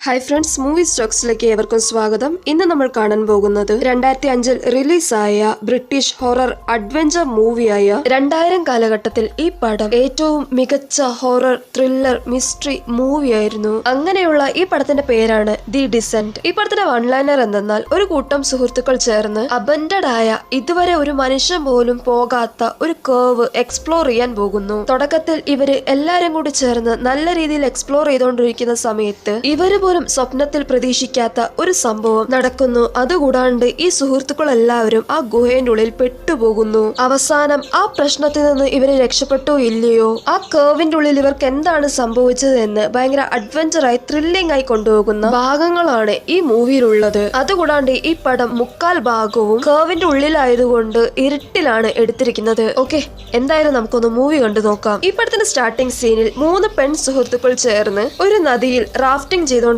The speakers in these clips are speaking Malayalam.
ഹായ് ഫ്രണ്ട്സ്, മൂവി സ്റ്റോക്സിലേക്ക് ഏവർക്കും സ്വാഗതം. ഇന്ന് നമ്മൾ കാണാൻ പോകുന്നത് 2005 റിലീസായ ബ്രിട്ടീഷ് ഹൊറർ അഡ്വഞ്ചർ മൂവിയായ 2000 കാലഘട്ടത്തിൽ ഈ പടം ഏറ്റവും മികച്ച ഹൊറർ ത്രില്ലർ മിസ്റ്ററി മൂവിയായിരുന്നു. അങ്ങനെയുള്ള ഈ പടത്തിന്റെ പേരാണ് ദി ഡിസെന്റ്. ഈ പടത്തിന്റെ വൺലൈനർ എന്തെന്നാൽ, ഒരു കൂട്ടം സുഹൃത്തുക്കൾ ചേർന്ന് അബൻഡഡ് ആയ ഇതുവരെ ഒരു മനുഷ്യൻ പോലും പോകാത്ത ഒരു കേവ് എക്സ്പ്ലോർ ചെയ്യാൻ പോകുന്നു. തുടക്കത്തിൽ ഇവര് എല്ലാരും കൂടി ചേർന്ന് നല്ല രീതിയിൽ എക്സ്പ്ലോർ ചെയ്തുകൊണ്ടിരിക്കുന്ന സമയത്ത് ഇവര് പോലും സ്വപ്നത്തിൽ പ്രതീക്ഷിക്കാത്ത ഒരു സംഭവം നടക്കുന്നു. അതുകൂടാണ്ട് ഈ സുഹൃത്തുക്കൾ എല്ലാവരും ആ ഗുഹയുടെ ഉള്ളിൽ പെട്ടുപോകുന്നു. അവസാനം ആ പ്രശ്നത്തിൽ നിന്ന് ഇവര് രക്ഷപ്പെട്ടോ ഇല്ലയോ, ആ കേവിന്റെ ഉള്ളിൽ ഇവർക്ക് എന്താണ് സംഭവിച്ചത് എന്ന് ഭയങ്കര അഡ്വഞ്ചറായി ത്രില്ലിംഗ് ആയി കൊണ്ടുപോകുന്ന ഭാഗങ്ങളാണ് ഈ മൂവിയിലുള്ളത്. അതുകൂടാണ്ട് ഈ പടം മുക്കാൽ ഭാഗവും കേവിന്റെ ഉള്ളിലായതുകൊണ്ട് ഇരുട്ടിലാണ് എടുത്തിരിക്കുന്നത്. ഓക്കെ, എന്തായാലും നമുക്കൊന്ന് മൂവി കണ്ടു നോക്കാം. ഈ പടത്തിന്റെ സ്റ്റാർട്ടിംഗ് സീനിൽ 3 പെൺ സുഹൃത്തുക്കൾ ചേർന്ന് ഒരു നദിയിൽ റാഫ്റ്റിംഗ് ചെയ്തുകൊണ്ടിരിക്കുകയാണ്.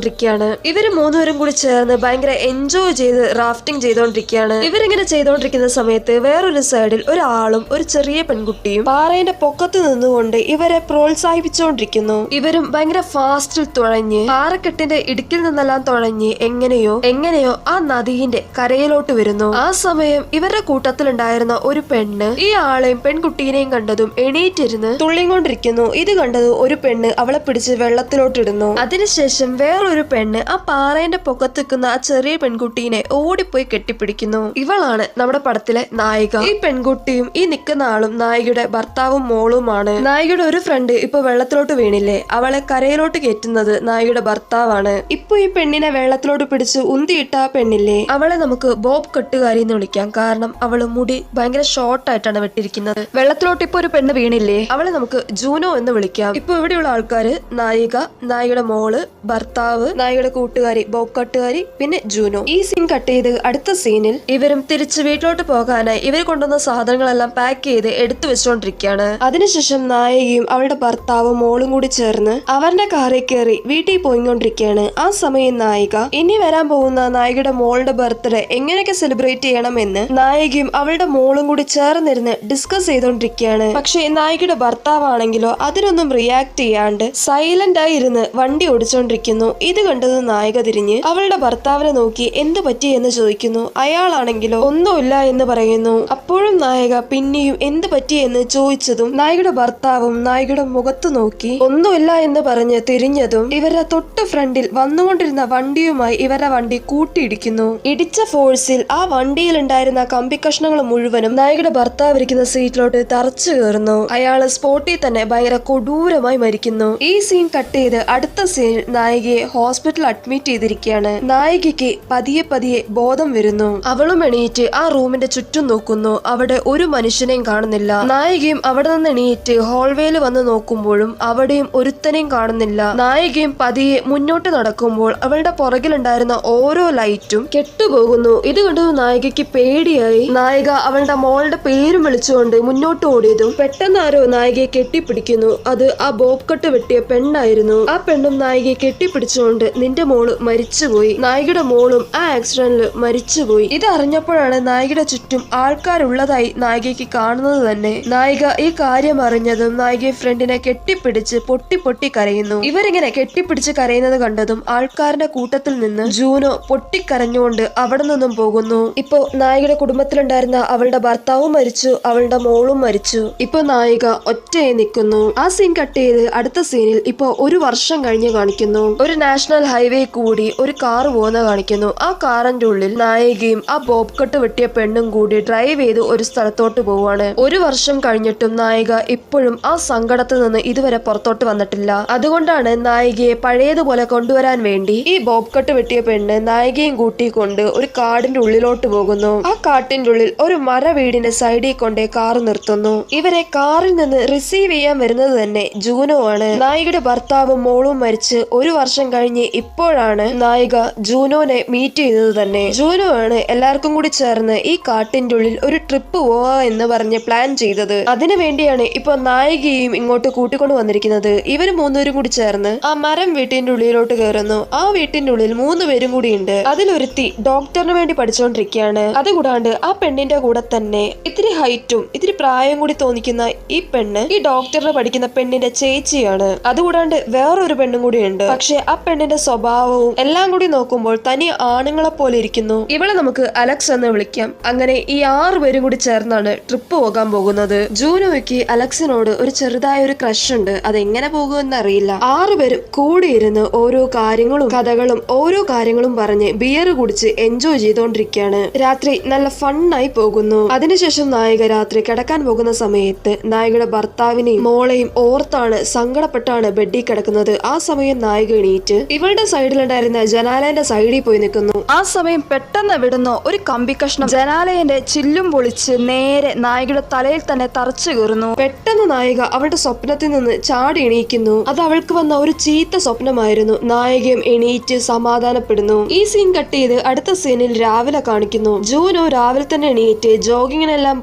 ഇവര് 3 പേരും കൂടി ചേർന്ന് ഭയങ്കര എൻജോയ് ചെയ്ത് റാഫ്റ്റിംഗ് ചെയ്തുകൊണ്ടിരിക്കുകയാണ്. ഇവരിങ്ങനെ ചെയ്തുകൊണ്ടിരിക്കുന്ന സമയത്ത് വേറൊരു സൈഡിൽ ഒരാളും ഒരു ചെറിയ പെൺകുട്ടിയും പാറയുടെ പൊക്കത്ത് നിന്നുകൊണ്ട് ഇവരെ പ്രോത്സാഹിപ്പിച്ചുകൊണ്ടിരിക്കുന്നു. ഇവരും ഭയങ്കര ഫാസ്റ്റിൽ തുഴഞ്ഞ് പാറക്കെട്ടിന്റെ ഇടുക്കിൽ നിന്നെല്ലാം തുഴഞ്ഞ് എങ്ങനെയോ ആ നദിയുടെ കരയിലോട്ട് വരുന്നു. ആ സമയം ഇവരുടെ കൂട്ടത്തിലുണ്ടായിരുന്ന ഒരു പെണ്ണ് ഈ ആളെയും പെൺകുട്ടീനെയും കണ്ടതും എണീറ്റിരുന്ന് തുള്ളിക്കൊണ്ടിരിക്കുന്നു. ഇത് കണ്ടത് ഒരു പെണ്ണ് അവളെ പിടിച്ച് വെള്ളത്തിലോട്ടിടുന്നു. അതിനുശേഷം വേറൊരു പെണ്ണ് ആ പാറയുടെ പൊക്കത്തിക്കുന്ന ആ ചെറിയ പെൺകുട്ടീനെ ഓടിപ്പോയി കെട്ടിപ്പിടിക്കുന്നു. ഇവളാണ് നമ്മുടെ പടത്തിലെ നായിക. ഈ പെൺകുട്ടിയും ഈ നിൽക്കുന്ന ആളും നായികയുടെ ഭർത്താവും മോളുമാണ്. നായികയുടെ ഒരു ഫ്രണ്ട് ഇപ്പൊ വെള്ളത്തിലോട്ട് വീണില്ലേ, അവളെ കരയിലോട്ട് കയറ്റുന്നത് നായികയുടെ ഭർത്താവാണ്. ഇപ്പൊ ഈ പെണ്ണിനെ വെള്ളത്തിലോട്ട് പിടിച്ച് ഉന്തിയിട്ട ആ പെണ്ണില്ലേ, അവളെ നമുക്ക് ബോബ് കെട്ടുകാരി എന്ന് വിളിക്കാം. കാരണം അവള് മുടി ഭയങ്കര ഷോർട്ടായിട്ടാണ് വെട്ടിരിക്കുന്നത്. വെള്ളത്തിലോട്ട് ഇപ്പൊ ഒരു പെണ്ണ് വീണില്ലേ, അവളെ നമുക്ക് ജൂനോ എന്ന് വിളിക്കാം. ഇപ്പൊ ഇവിടെയുള്ള ആൾക്കാര് നായിക, നായികയുടെ മോള്, ഭർത്താവ്, നായികയുടെ കൂട്ടുകാരി ബോബ് കട്ടുകാരി, പിന്നെ ജൂനോ. ഈ സീൻ കട്ട് ചെയ്ത് അടുത്ത സീനിൽ ഇവരും തിരിച്ച് വീട്ടിലോട്ട് പോകാനായി ഇവർ കൊണ്ടുവന്ന സാധനങ്ങളെല്ലാം പാക്ക് ചെയ്ത് എടുത്തു വെച്ചുകൊണ്ടിരിക്കുകയാണ്. അതിനുശേഷം നായികയും അവളുടെ ഭർത്താവും മോളും കൂടി ചേർന്ന് അവരുടെ കാറിൽ കയറി വീട്ടിൽ പോയിക്കൊണ്ടിരിക്കുകയാണ്. ആ സമയം നായിക ഇനി വരാൻ പോകുന്ന നായികയുടെ മോളുടെ ബർത്ത്ഡേ എങ്ങനെയൊക്കെ സെലിബ്രേറ്റ് ചെയ്യണമെന്ന് നായികയും അവളുടെ മോളും കൂടി ചേർന്നിരുന്ന് ഡിസ്കസ് ചെയ്തുകൊണ്ടിരിക്കുകയാണ്. പക്ഷെ നായികയുടെ ഭർത്താവാണെങ്കിലോ അതിനൊന്നും റിയാക്ട് ചെയ്യാണ്ട് സൈലന്റ് ആയി ഇരുന്ന് വണ്ടി ഓടിച്ചോണ്ടിരിക്കുന്നു. ഇത് കണ്ടത് നായിക തിരിഞ്ഞ് അവളുടെ ഭർത്താവിനെ നോക്കി എന്തു പറ്റി എന്ന് ചോദിക്കുന്നു. അയാളാണെങ്കിലോ ഒന്നുമില്ല എന്ന് പറയുന്നു. അപ്പോഴും നായിക പിന്നെയും എന്ത് പറ്റി എന്ന് ചോദിച്ചതും നായികയുടെ ഭർത്താവും നായികയുടെ മുഖത്ത് നോക്കി ഒന്നുമില്ല എന്ന് പറഞ്ഞ് തിരിഞ്ഞതും ഇവരുടെ തൊട്ട് ഫ്രണ്ടിൽ വന്നുകൊണ്ടിരുന്ന വണ്ടിയുമായി ഇവരുടെ വണ്ടി കൂട്ടിയിടിക്കുന്നു. ഇടിച്ച ഫോഴ്സിൽ ആ വണ്ടിയിൽ ഉണ്ടായിരുന്ന കമ്പി കഷ്ണങ്ങൾ മുഴുവനും നായികയുടെ ഭർത്താവ് ഇരിക്കുന്ന സീറ്റിലോട്ട് തറച്ചു കയറുന്നു. അയാള് സ്പോട്ടിൽ തന്നെ ഭയങ്കര കൊടൂരമായി മരിക്കുന്നു. ഈ സീൻ കട്ട് ചെയ്ത് അടുത്ത സീനിൽ നായികയെ ഹോസ്പിറ്റലിൽ അഡ്മിറ്റ് ചെയ്തിരിക്കുകയാണ്. നായികയ്ക്ക് പതിയെ ബോധം വരുന്നു. അവളും എണീറ്റ് ആ റൂമിന്റെ ചുറ്റും നോക്കുന്നു. അവിടെ ഒരു മനുഷ്യനെയും കാണുന്നില്ല. നായികയും അവിടെ നിന്ന് എണീറ്റ് ഹോൾവേയിൽ വന്ന് നോക്കുമ്പോഴും അവിടെയും ഒരുത്തനെയും കാണുന്നില്ല. നായികയും പതിയെ മുന്നോട്ട് നടക്കുമ്പോൾ അവളുടെ പുറകിലുണ്ടായിരുന്ന ഓരോ ലൈറ്റും കെട്ടുപോകുന്നു. ഇത് കണ്ടു നായികയ്ക്ക് പേടിയായി. നായിക അവളുടെ മോളുടെ പേരും വിളിച്ചുകൊണ്ട് മുന്നോട്ട് ഓടിയതും പെട്ടെന്ന് ആരോ നായികയെ കെട്ടിപ്പിടിക്കുന്നു. അത് ആ ബോബ് കട്ട് വെട്ടിയ പെണ്ണായിരുന്നു. ആ പെണ്ണും നായികയെ കെട്ടിപ്പിടിച്ചുകൊണ്ട് നിന്റെ മോള് മരിച്ചുപോയി, നായികയുടെ മോളും ആ ആക്സിഡന്റിൽ മരിച്ചുപോയി. ഇത് അറിഞ്ഞപ്പോഴാണ് നായികയുടെ ചുറ്റും ആൾക്കാരുള്ളതായി നായികയ്ക്ക് കാണുന്നത് തന്നെ. നായിക ഈ കാര്യം അറിഞ്ഞതും നായികയെ ഫ്രണ്ടിനെ കെട്ടിപ്പിടിച്ച് പൊട്ടി കരയുന്നു. ഇവരിങ്ങനെ കെട്ടിപ്പിടിച്ച് കരയുന്നത് കണ്ടതും ആൾക്കാരുടെ കൂട്ടത്തിൽ നിന്ന് ജൂനോ പൊട്ടിക്കരഞ്ഞുകൊണ്ട് അവിടെ നിന്നും പോകുന്നു. ഇപ്പോ നായികയുടെ കുടുംബത്തിലുണ്ടായിരുന്ന അവളുടെ ഭർത്താവും മരിച്ചു, അവളുടെ മോളും മരിച്ചു. ഇപ്പൊ നായിക ഒറ്റയായി നിൽക്കുന്നു. ആ സീൻ കട്ട് ചെയ്ത് അടുത്ത സീനിൽ ഇപ്പൊ 1 വർഷം കഴിഞ്ഞ് കാണിക്കുന്നു. ഒരു നാഷണൽ ഹൈവേ കൂടി ഒരു കാർ പോകുന്ന കാണിക്കുന്നു. ആ കാറിന്റെ ഉള്ളിൽ നായികയും ആ ബോബ് കട്ട് വെട്ടിയ പെണ്ണും കൂടി ഡ്രൈവ് ചെയ്ത് ഒരു സ്ഥലത്തോട്ട് പോവാണ്. 1 വർഷം കഴിഞ്ഞിട്ടും നായിക ഇപ്പോഴും ആ സങ്കടത്തിൽ നിന്ന് ഇതുവരെ പുറത്തോട്ട് വന്നിട്ടില്ല. അതുകൊണ്ടാണ് നായികയെ പഴയതുപോലെ കൊണ്ടുവരാൻ വേണ്ടി ഈ ബോബ് കട്ട് വെട്ടിയ പെണ്ണ് നായികയും കൂട്ടിക്കൊണ്ട് ഒരു കാടിന്റെ ഉള്ളിലോട്ട് പോകുന്നു. ആ കാട്ടിന്റെ ഉള്ളിൽ ഒരു മര വീടിന്റെ സൈഡിൽ കൊണ്ടേ കാർ നിർത്തുന്നു. ഇവരെ കാറിൽ നിന്ന് റിസീവ് ചെയ്യാൻ വരുന്നത് തന്നെ ജൂനോ ആണ്. നായികയുടെ ഭർത്താവും മോളും മരിച്ച് 1 വർഷം കഴിഞ്ഞ് ഇപ്പോഴാണ് നായിക ജൂനോനെ മീറ്റ് ചെയ്തത് തന്നെ. ജൂനോ ആണ് എല്ലാവർക്കും കൂടി ചേർന്ന് ഈ കാട്ടിന്റെ ഉള്ളിൽ ഒരു ട്രിപ്പ് പോവാ എന്ന് പറഞ്ഞ് പ്ലാൻ ചെയ്തത്. അതിനു വേണ്ടിയാണ് ഇപ്പൊ നായികയും ഇങ്ങോട്ട് കൂട്ടിക്കൊണ്ട് വന്നിരിക്കുന്നത്. ഇവര് 3 പേരും കൂടി ചേർന്ന് ആ മരം വീട്ടിന്റെ ഉള്ളിലോട്ട് കയറുന്നു. ആ വീട്ടിന്റെ ഉള്ളിൽ 3 പേരും കൂടി ഉണ്ട്. അതിലൊരുത്തി ഡോക്ടറിന് വേണ്ടി പഠിച്ചുകൊണ്ടിരിക്കുകയാണ്. അതുകൂടാണ്ട് ആ പെണ്ണിന്റെ കൂടെ തന്നെ ഇത്തിരി ഹൈറ്റും ഇത്തിരി പ്രായം കൂടി തോന്നിക്കുന്ന ഈ പെണ്ണ് ഈ ഡോക്ടറിന് പഠിക്കുന്ന പെണ്ണിന്റെ ചേച്ചിയാണ്. അതുകൂടാണ്ട് വേറൊരു പെണ്ണും കൂടി ഉണ്ട്. പക്ഷെ ആ പെണ്ണിന്റെ സ്വഭാവവും എല്ലാം കൂടി നോക്കുമ്പോൾ തനി ആണുങ്ങളെ പോലെ ഇരിക്കുന്നു. ഇവളെ നമുക്ക് അലക്സ് എന്ന് വിളിക്കാം. അങ്ങനെ ഈ 6 പേരും കൂടി ചേർന്നാണ് ട്രിപ്പ് പോകാൻ പോകുന്നത്. ജൂനോയ്ക്ക് അലക്സിനോട് ഒരു ചെറുതായ ഒരു ക്രഷ് ഉണ്ട്. അതെങ്ങനെ പോകുമെന്ന് അറിയില്ല. 6 പേരും കൂടിയിരുന്ന് ഓരോ കാര്യങ്ങളും കഥകളും ഓരോ കാര്യങ്ങളും പറഞ്ഞ് ബിയർ കുടിച്ച് എൻജോയ് ചെയ്തോണ്ടിരിക്കുകയാണ്. രാത്രി നല്ല ഫണ്ണായി പോകുന്നു. അതിനുശേഷം നായിക രാത്രി കിടക്കാൻ പോകുന്ന സമയത്ത് നായികയുടെ ഭർത്താവിനെയും മോളെയും ഓർത്താണ് സങ്കടപ്പെട്ടാണ് ബെഡിൽ കിടക്കുന്നത്. ആ സമയം നായിക എണീറ്റ് ഇവളുടെ സൈഡിലുണ്ടായിരുന്ന ജനാലേന്റെ സൈഡിൽ പോയി നിൽക്കുന്നു. ആ സമയം പെട്ടെന്ന് വിടുന്ന ഒരു കമ്പി കഷ്ണം ജനാലയന്റെ ചില്ലും പൊളിച്ച് നേരെ നായികയുടെ തലയിൽ തന്നെ തറച്ചു കയറുന്നു. പെട്ടെന്ന് നായിക അവളുടെ സ്വപ്നത്തിൽ നിന്ന് ചാടി എണീക്കുന്നു. അത് അവൾക്ക് വന്ന ഒരു ചീത്ത സ്വപ്നമായിരുന്നു. നായികയും എണീറ്റ് സമാധാനപ്പെടുന്നു. ഈ സീൻ കട്ട് ചെയ്ത് അടുത്ത സീനിൽ രാവിലെ കാണിക്കുന്നു. ജൂനോ രാവിലെ തന്നെ എണീറ്റ് ജോഗിങ്ങിനെല്ലാം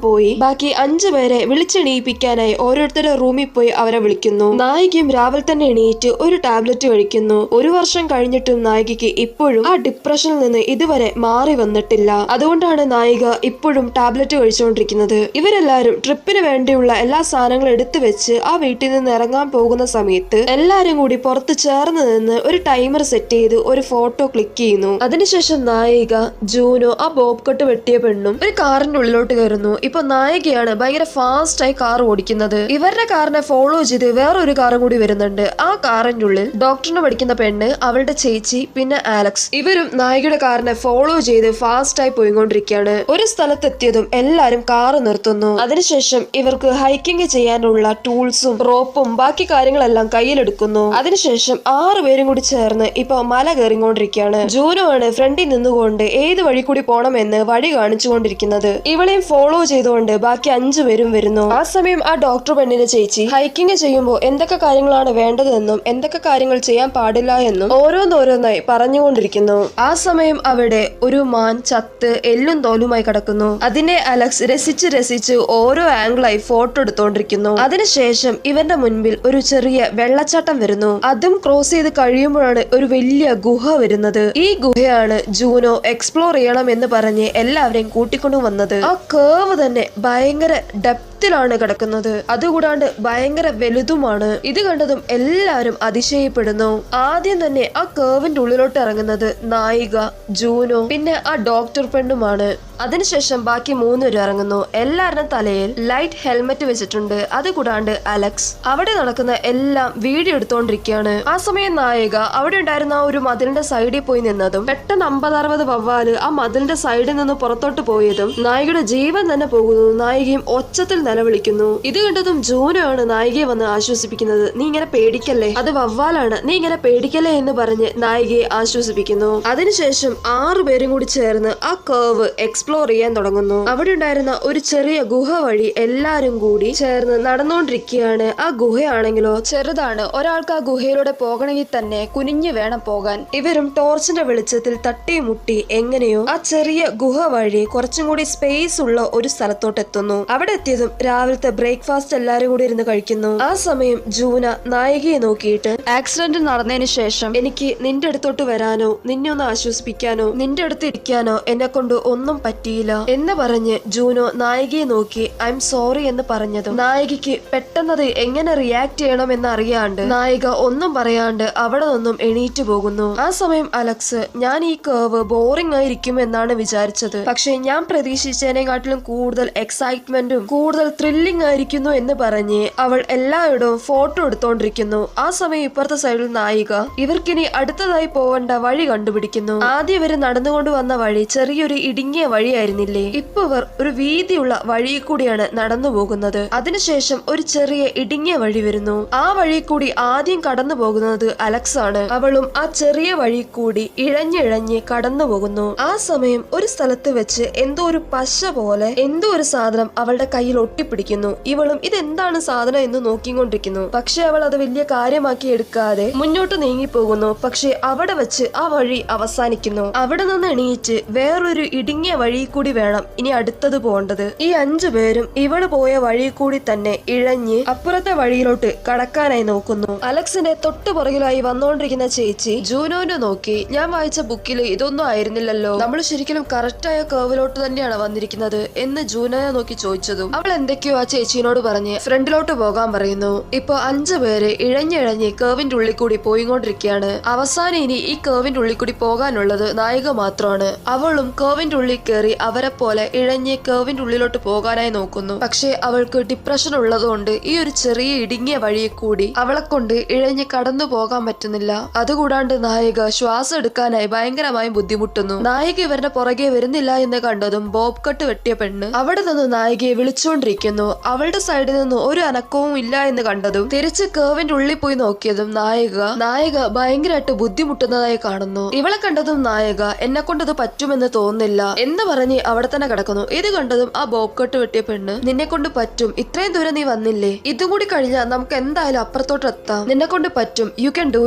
പോയി ബാക്കി 5 പേരെ വിളിച്ചെണീപ്പിക്കാനായി ഓരോരുത്തരുടെ റൂമിൽ പോയി അവരെ വിളിക്കുന്നു. നായികയും രാവിലെ തന്നെ എണീറ്റ് ഒരു ടാബ്ലറ്റ് കഴിക്കുന്നു. 1 വർഷം കഴിഞ്ഞിട്ടും നായികയ്ക്ക് ഇപ്പോഴും ആ ഡിപ്രഷനിൽ നിന്ന് ഇതുവരെ മാറി വന്നിട്ടില്ല. അതുകൊണ്ടാണ് നായിക ഇപ്പോഴും ടാബ്ലറ്റ് കഴിച്ചുകൊണ്ടിരിക്കുന്നത്. ഇവരെല്ലാരും ട്രിപ്പിന് വേണ്ടിയുള്ള എല്ലാ സാധനങ്ങളും എടുത്തു വെച്ച് ആ വീട്ടിൽ നിന്ന് ഇറങ്ങാൻ പോകുന്ന സമയത്ത് എല്ലാരും കൂടി പുറത്ത് ചേർന്ന് നിന്ന് ഒരു ടൈമർ സെറ്റ് ചെയ്ത് ഒരു ഫോട്ടോ ക്ലിക്ക് ചെയ്യുന്നു. അതിനുശേഷം നായിക ജൂനോ ആ ബോബ് കട്ട് വെട്ടിയ പെണ്ണും ഒരു കാറിന്റെ ഉള്ളിലോട്ട് കയറുന്നു. ഇപ്പൊ നായികയാണ് ഭയങ്കര ഫാസ്റ്റ് ആയി കാർ ഓടിക്കുന്നത്. ഇവരുടെ കാറിനെ ഫോളോ ചെയ്ത് വേറൊരു കാറും കൂടി വരുന്നുണ്ട്. ആ കാറിന്റെ ഉള്ളിൽ ഡോക്ടറിന് പഠിക്കുന്ന പെണ്ണ്, അവളുടെ ചേച്ചി, പിന്നെ ആലക്സ്. ഇവരും നായികയുടെ കാറിനെ ഫോളോ ചെയ്ത് ഫാസ്റ്റ് ആയി പോയിക്കൊണ്ടിരിക്കുകയാണ്. ഒരു സ്ഥലത്തെത്തിയതും എല്ലാരും കാറ് നിർത്തുന്നു. അതിനുശേഷം ഇവർക്ക് ഹൈക്കിംഗ് ചെയ്യാനുള്ള ടൂൾസും റോപ്പും ബാക്കി കാര്യങ്ങളെല്ലാം കയ്യിലെടുക്കുന്നു. അതിനുശേഷം 6 പേരും കൂടി ചേർന്ന് ഇപ്പൊ മല കയറിക്കൊണ്ടിരിക്കുകയാണ്. ജൂനോ ആണ് ഫ്രണ്ടിൽ നിന്നുകൊണ്ട് ഏത് വഴി കൂടി പോണമെന്ന് വഴി കാണിച്ചുകൊണ്ടിരിക്കുന്നത്. ഇവളെയും ഫോളോ ചെയ്തുകൊണ്ട് ബാക്കി 5 പേരും വരുന്നു. ആ സമയം ആ ഡോക്ടർ പെണ്ണിന്റെ ചേച്ചി ഹൈക്കിംഗ് ചെയ്യുമ്പോൾ എന്തൊക്കെ കാര്യങ്ങളാണ് വേണ്ടതെന്നും എന്തൊക്കെ കാര്യങ്ങൾ ചെയ്യാൻ പാടില്ല എന്നും ഓരോന്നോരോന്നായി പറഞ്ഞുകൊണ്ടിരിക്കുന്നു. ആ സമയം അവിടെ ഒരു മാൻ ചത്ത് എല്ലും തോലുമായി കിടക്കുന്നു. അതിനെ അലക്സ് രസിച്ച് ഓരോ ആംഗിളായി ഫോട്ടോ എടുത്തോണ്ടിരിക്കുന്നു. അതിനുശേഷം ഇവന്റെ മുൻപിൽ ഒരു ചെറിയ വെള്ളച്ചാട്ടം വരുന്നു. അതും ക്രോസ് ചെയ്ത് കഴിയുമ്പോഴാണ് ഒരു വലിയ ഗുഹ വരുന്നത്. ഈ ഗുഹയാണ് ജൂനോ എക്സ്പ്ലോർ ചെയ്യണം എന്ന് പറഞ്ഞ് എല്ലാവരെയും കൂട്ടിക്കൊണ്ടു വന്നത്. ആ കേവ് തന്നെ ഭയങ്കര ഡെപ്തിലാണ് കിടക്കുന്നത്. അതുകൂടാണ്ട് ഭയങ്കര വലുതുമാണ്. ഇത് കണ്ടതും എല്ലാവരും അതിശയപ്പെടുന്നു. ആദ്യം തന്നെ ആ കേവിന്റെ ഉള്ളിലോട്ട് ഇറങ്ങുന്നത് നായിക, ജൂനോ, പിന്നെ ആ ഡോക്ടർ പെണ്ണുമാണ്. അതിനുശേഷം ബാക്കി 3 പേരും ഇറങ്ങുന്നു. എല്ലാവരുടെ തലയിൽ ലൈറ്റ് ഹെൽമെറ്റ് വെച്ചിട്ടുണ്ട്. അതുകൂടാണ്ട് അലക്സ് അവിടെ നടക്കുന്ന എല്ലാം വീഡിയോ എടുത്തോണ്ടിരിക്കുകയാണ്. ആ സമയം നായിക അവിടെ ഉണ്ടായിരുന്ന ഒരു മതിലിന്റെ സൈഡിൽ പോയി നിന്നതും പെട്ടെന്ന് 50-60 വവ്വാല് ആ മതിലിന്റെ സൈഡിൽ നിന്ന് പുറത്തോട്ട് പോയതും നായികയുടെ ജീവൻ തന്നെ പോകുന്നു. നായികയും ഒച്ചത്തിൽ നിലവിളിക്കുന്നു. ഇത് കണ്ടതും ജൂനോ ആണ് നായികയെ വന്ന് ആശ്വസിപ്പിക്കുന്നത്. നീ ഇങ്ങനെ പേടിക്കല്ലേ, അത് വവ്വാലാണ്, നീ ഇങ്ങനെ പേടിക്കല്ലേ എന്ന് പറഞ്ഞ് നായികയെ ആശ്വസിപ്പിക്കുന്നു. അതിനുശേഷം 6 പേരും കൂടി ചേർന്ന് ആ കേവ് എക്സ്പ്ലോർ ചെയ്യാൻ തുടങ്ങുന്നു. അവിടെ ഉണ്ടായിരുന്ന ഒരു ചെറിയ ഗുഹ വഴി എല്ലാരും കൂടി ചേർന്ന് നടന്നുകൊണ്ടിരിക്കുകയാണ്. ആ ഗുഹയാണെങ്കിലോ ചെറുതാണ്. ഒരാൾക്ക് ആ ഗുഹയിലൂടെ പോകണമെങ്കിൽ തന്നെ കുനിഞ്ഞു വേണം പോകാൻ. ഇവരും ടോർച്ചിന്റെ വെളിച്ചത്തിൽ തട്ടിമുട്ടി എങ്ങനെയോ ആ ചെറിയ ഗുഹ വഴി കുറച്ചും കൂടി സ്പേസ് ഉള്ള ഒരു സ്ഥലത്തോട്ട് എത്തുന്നു. അവിടെ എത്തിയതും രാവിലത്തെ ബ്രേക്ക്ഫാസ്റ്റ് എല്ലാരും കൂടി ഇരുന്ന് കഴിക്കുന്നു. ആ സമയം ജൂന നായികയെ നോക്കിയിട്ട് ആക്സിഡന്റ് നടന്നതിന് ശേഷം എനിക്ക് നിന്റെ അടുത്തോട്ട് വരാനോ നിന്നെ ഒന്ന് ആശ്വസിപ്പിക്കാനോ നിന്റെ അടുത്ത് ഇരിക്കാനോ എന്നെ കൊണ്ട് ഒന്നും പറ്റിയില്ല എന്ന് പറഞ്ഞ് ജൂനോ നായികയെ നോക്കി ഐ എം സോറി എന്ന് പറഞ്ഞതും നായികയ്ക്ക് പെട്ടെന്നത് എങ്ങനെ റിയാക്ട് ചെയ്യണമെന്ന് അറിയാണ്ട് നായിക ഒന്നും പറയാണ്ട് അവിടെ നിന്നും എണീറ്റ് പോകുന്നു. ആ സമയം അലക്സ് ഞാൻ ഈ കേവ് ബോറിംഗ് ആയിരിക്കും എന്നാണ് വിചാരിച്ചത്. പക്ഷെ ഞാൻ പ്രതീക്ഷിച്ചതിനെക്കാട്ടിലും കൂടുതൽ എക്സൈറ്റ്മെന്റും കൂടുതൽ ത്രില്ലിംഗ് ആയിരിക്കുന്നു എന്ന് പറഞ്ഞ് അവൾ എല്ലായിടവും ഫോട്ടോ എടുത്തോണ്ടിരിക്കുന്നു. ആ സമയം ഇപ്പുറത്തെ സൈഡിൽ നായിക ഇവർക്കിനി അടുത്തതായി പോവേണ്ട വഴി കണ്ടുപിടിക്കുന്നു. ആദ്യം ഇവര് നടന്നുകൊണ്ട് വന്ന വഴി ചെറിയൊരു ഇടുങ്ങിയ വഴിയായിരുന്നില്ലേ, ഇപ്പൊ ഇവർ ഒരു വീതിയുള്ള വഴി കൂടിയാണ് നടന്നു പോകുന്നത്. അതിനുശേഷം ഒരു ചെറിയ ഇടുങ്ങിയ വഴി വരുന്നു. ആ വഴി കൂടി ആദ്യം കടന്നു പോകുന്നത് അലക്സ് ആണ്. അവളും ആ ചെറിയ വഴി കൂടി ഇഴഞ്ഞിഴഞ്ഞ് കടന്നു പോകുന്നു. ആ സമയം ഒരു സ്ഥലത്ത് വെച്ച് എന്തോ ഒരു പശ പോലെ എന്തോ ഒരു സാധനം അവളുടെ കയ്യിൽ ഒട്ടിപ്പിടിക്കുന്നു. ഇവളും ഇതെന്താണ് സാധനം എന്ന് നോക്കിക്കൊണ്ടിരിക്കുന്നു. പക്ഷെ അവൾ അത് വലിയ കാര്യമാക്കി എടുക്കാതെ മുന്നോട്ട് നീങ്ങിപ്പോകുന്നു. പക്ഷെ അവിടെ വെച്ച് ആ വഴി അവസാനിക്കുന്നു. അവിടെ നിന്ന് എണീറ്റ് വേറൊരു ഇടുങ്ങിയ വഴി വഴി കൂടി വേണം ഇനി അടുത്തത് പോകേണ്ടത്. ഈ 5 പേരും ഇവള് പോയ വഴി കൂടി തന്നെ ഇഴഞ്ഞ് അപ്പുറത്തെ വഴിയിലോട്ട് കടക്കാനായി നോക്കുന്നു. അലക്സിന്റെ തൊട്ടു പുറകിലായി വന്നുകൊണ്ടിരിക്കുന്ന ചേച്ചി ജൂനോനെ നോക്കി, ഞാൻ വായിച്ച ബുക്കിൽ ഇതൊന്നും ആയിരുന്നില്ലല്ലോ, നമ്മൾ ശരിക്കും കറക്റ്റായ കേവിലോട്ട് തന്നെയാണ് വന്നിരിക്കുന്നത് എന്ന് ജൂനോനെ നോക്കി ചോദിച്ചതും അവൾ എന്തൊക്കെയോ ആ ചേച്ചിയോട് പറഞ്ഞ് ഫ്രണ്ടിലോട്ട് പോകാൻ പറയുന്നു. ഇപ്പൊ 5 പേര് ഇഴഞ്ഞിഴഞ്ഞ് കേവിന്റെ ഉള്ളിൽ കൂടി പോയിക്കൊണ്ടിരിക്കുകയാണ്. അവസാനം ഇനി ഈ കേവിന്റെ ഉള്ളിൽ കൂടി പോകാനുള്ളത് നായിക മാത്രമാണ്. അവളും കേവിന്റെ ഉള്ളിൽ കയറി അവരെ പോലെ ഇഴഞ്ഞ് കേവിന്റെ ഉള്ളിലോട്ട് പോകാനായി നോക്കുന്നു. പക്ഷെ അവൾക്ക് ഡിപ്രഷൻ ഉള്ളതുകൊണ്ട് ഈ ഒരു ചെറിയ ഇടുങ്ങിയ വഴിയെ കൂടി അവളെ കൊണ്ട് ഇഴഞ്ഞ് കടന്നു പോകാൻ പറ്റുന്നില്ല. അതുകൂടാണ്ട് നായിക ശ്വാസം എടുക്കാനായി ഭയങ്കരമായി ബുദ്ധിമുട്ടുന്നു. നായിക ഇവരുടെ പുറകെ വരുന്നില്ല എന്ന് കണ്ടതും ബോബ് കട്ട് വെട്ടിയ പെണ്ണ് അവിടെ നിന്ന് നായികയെ വിളിച്ചുകൊണ്ടിരിക്കുന്നു. അവളുടെ സൈഡിൽ നിന്ന് ഒരു അനക്കവും ഇല്ല എന്ന് കണ്ടതും തിരിച്ച് കേവിന്റെ ഉള്ളിൽ പോയി നോക്കിയതും നായിക ഭയങ്കരമായിട്ട് ബുദ്ധിമുട്ടുന്നതായി കാണുന്നു. ഇവളെ കണ്ടതും നായിക എന്നെ കൊണ്ടത് പറ്റുമെന്ന് തോന്നുന്നില്ല എന്ന് പറഞ്ഞ് അവിടെ തന്നെ കിടക്കുന്നു. ഇത് കണ്ടതും ആ ബോബ് കട്ട് വെട്ടിയ പെണ്ണ്, നിന്നെ കൊണ്ട് പറ്റും, ഇത്രയും ദൂരം നീ വന്നില്ലേ, ഇതും കൂടി കഴിഞ്ഞാൽ നമുക്ക് എന്തായാലും അപ്പുറത്തോട്ട് എത്താം, നിന്നെ കൊണ്ട് പറ്റും, യു ക്യാൻ ഡു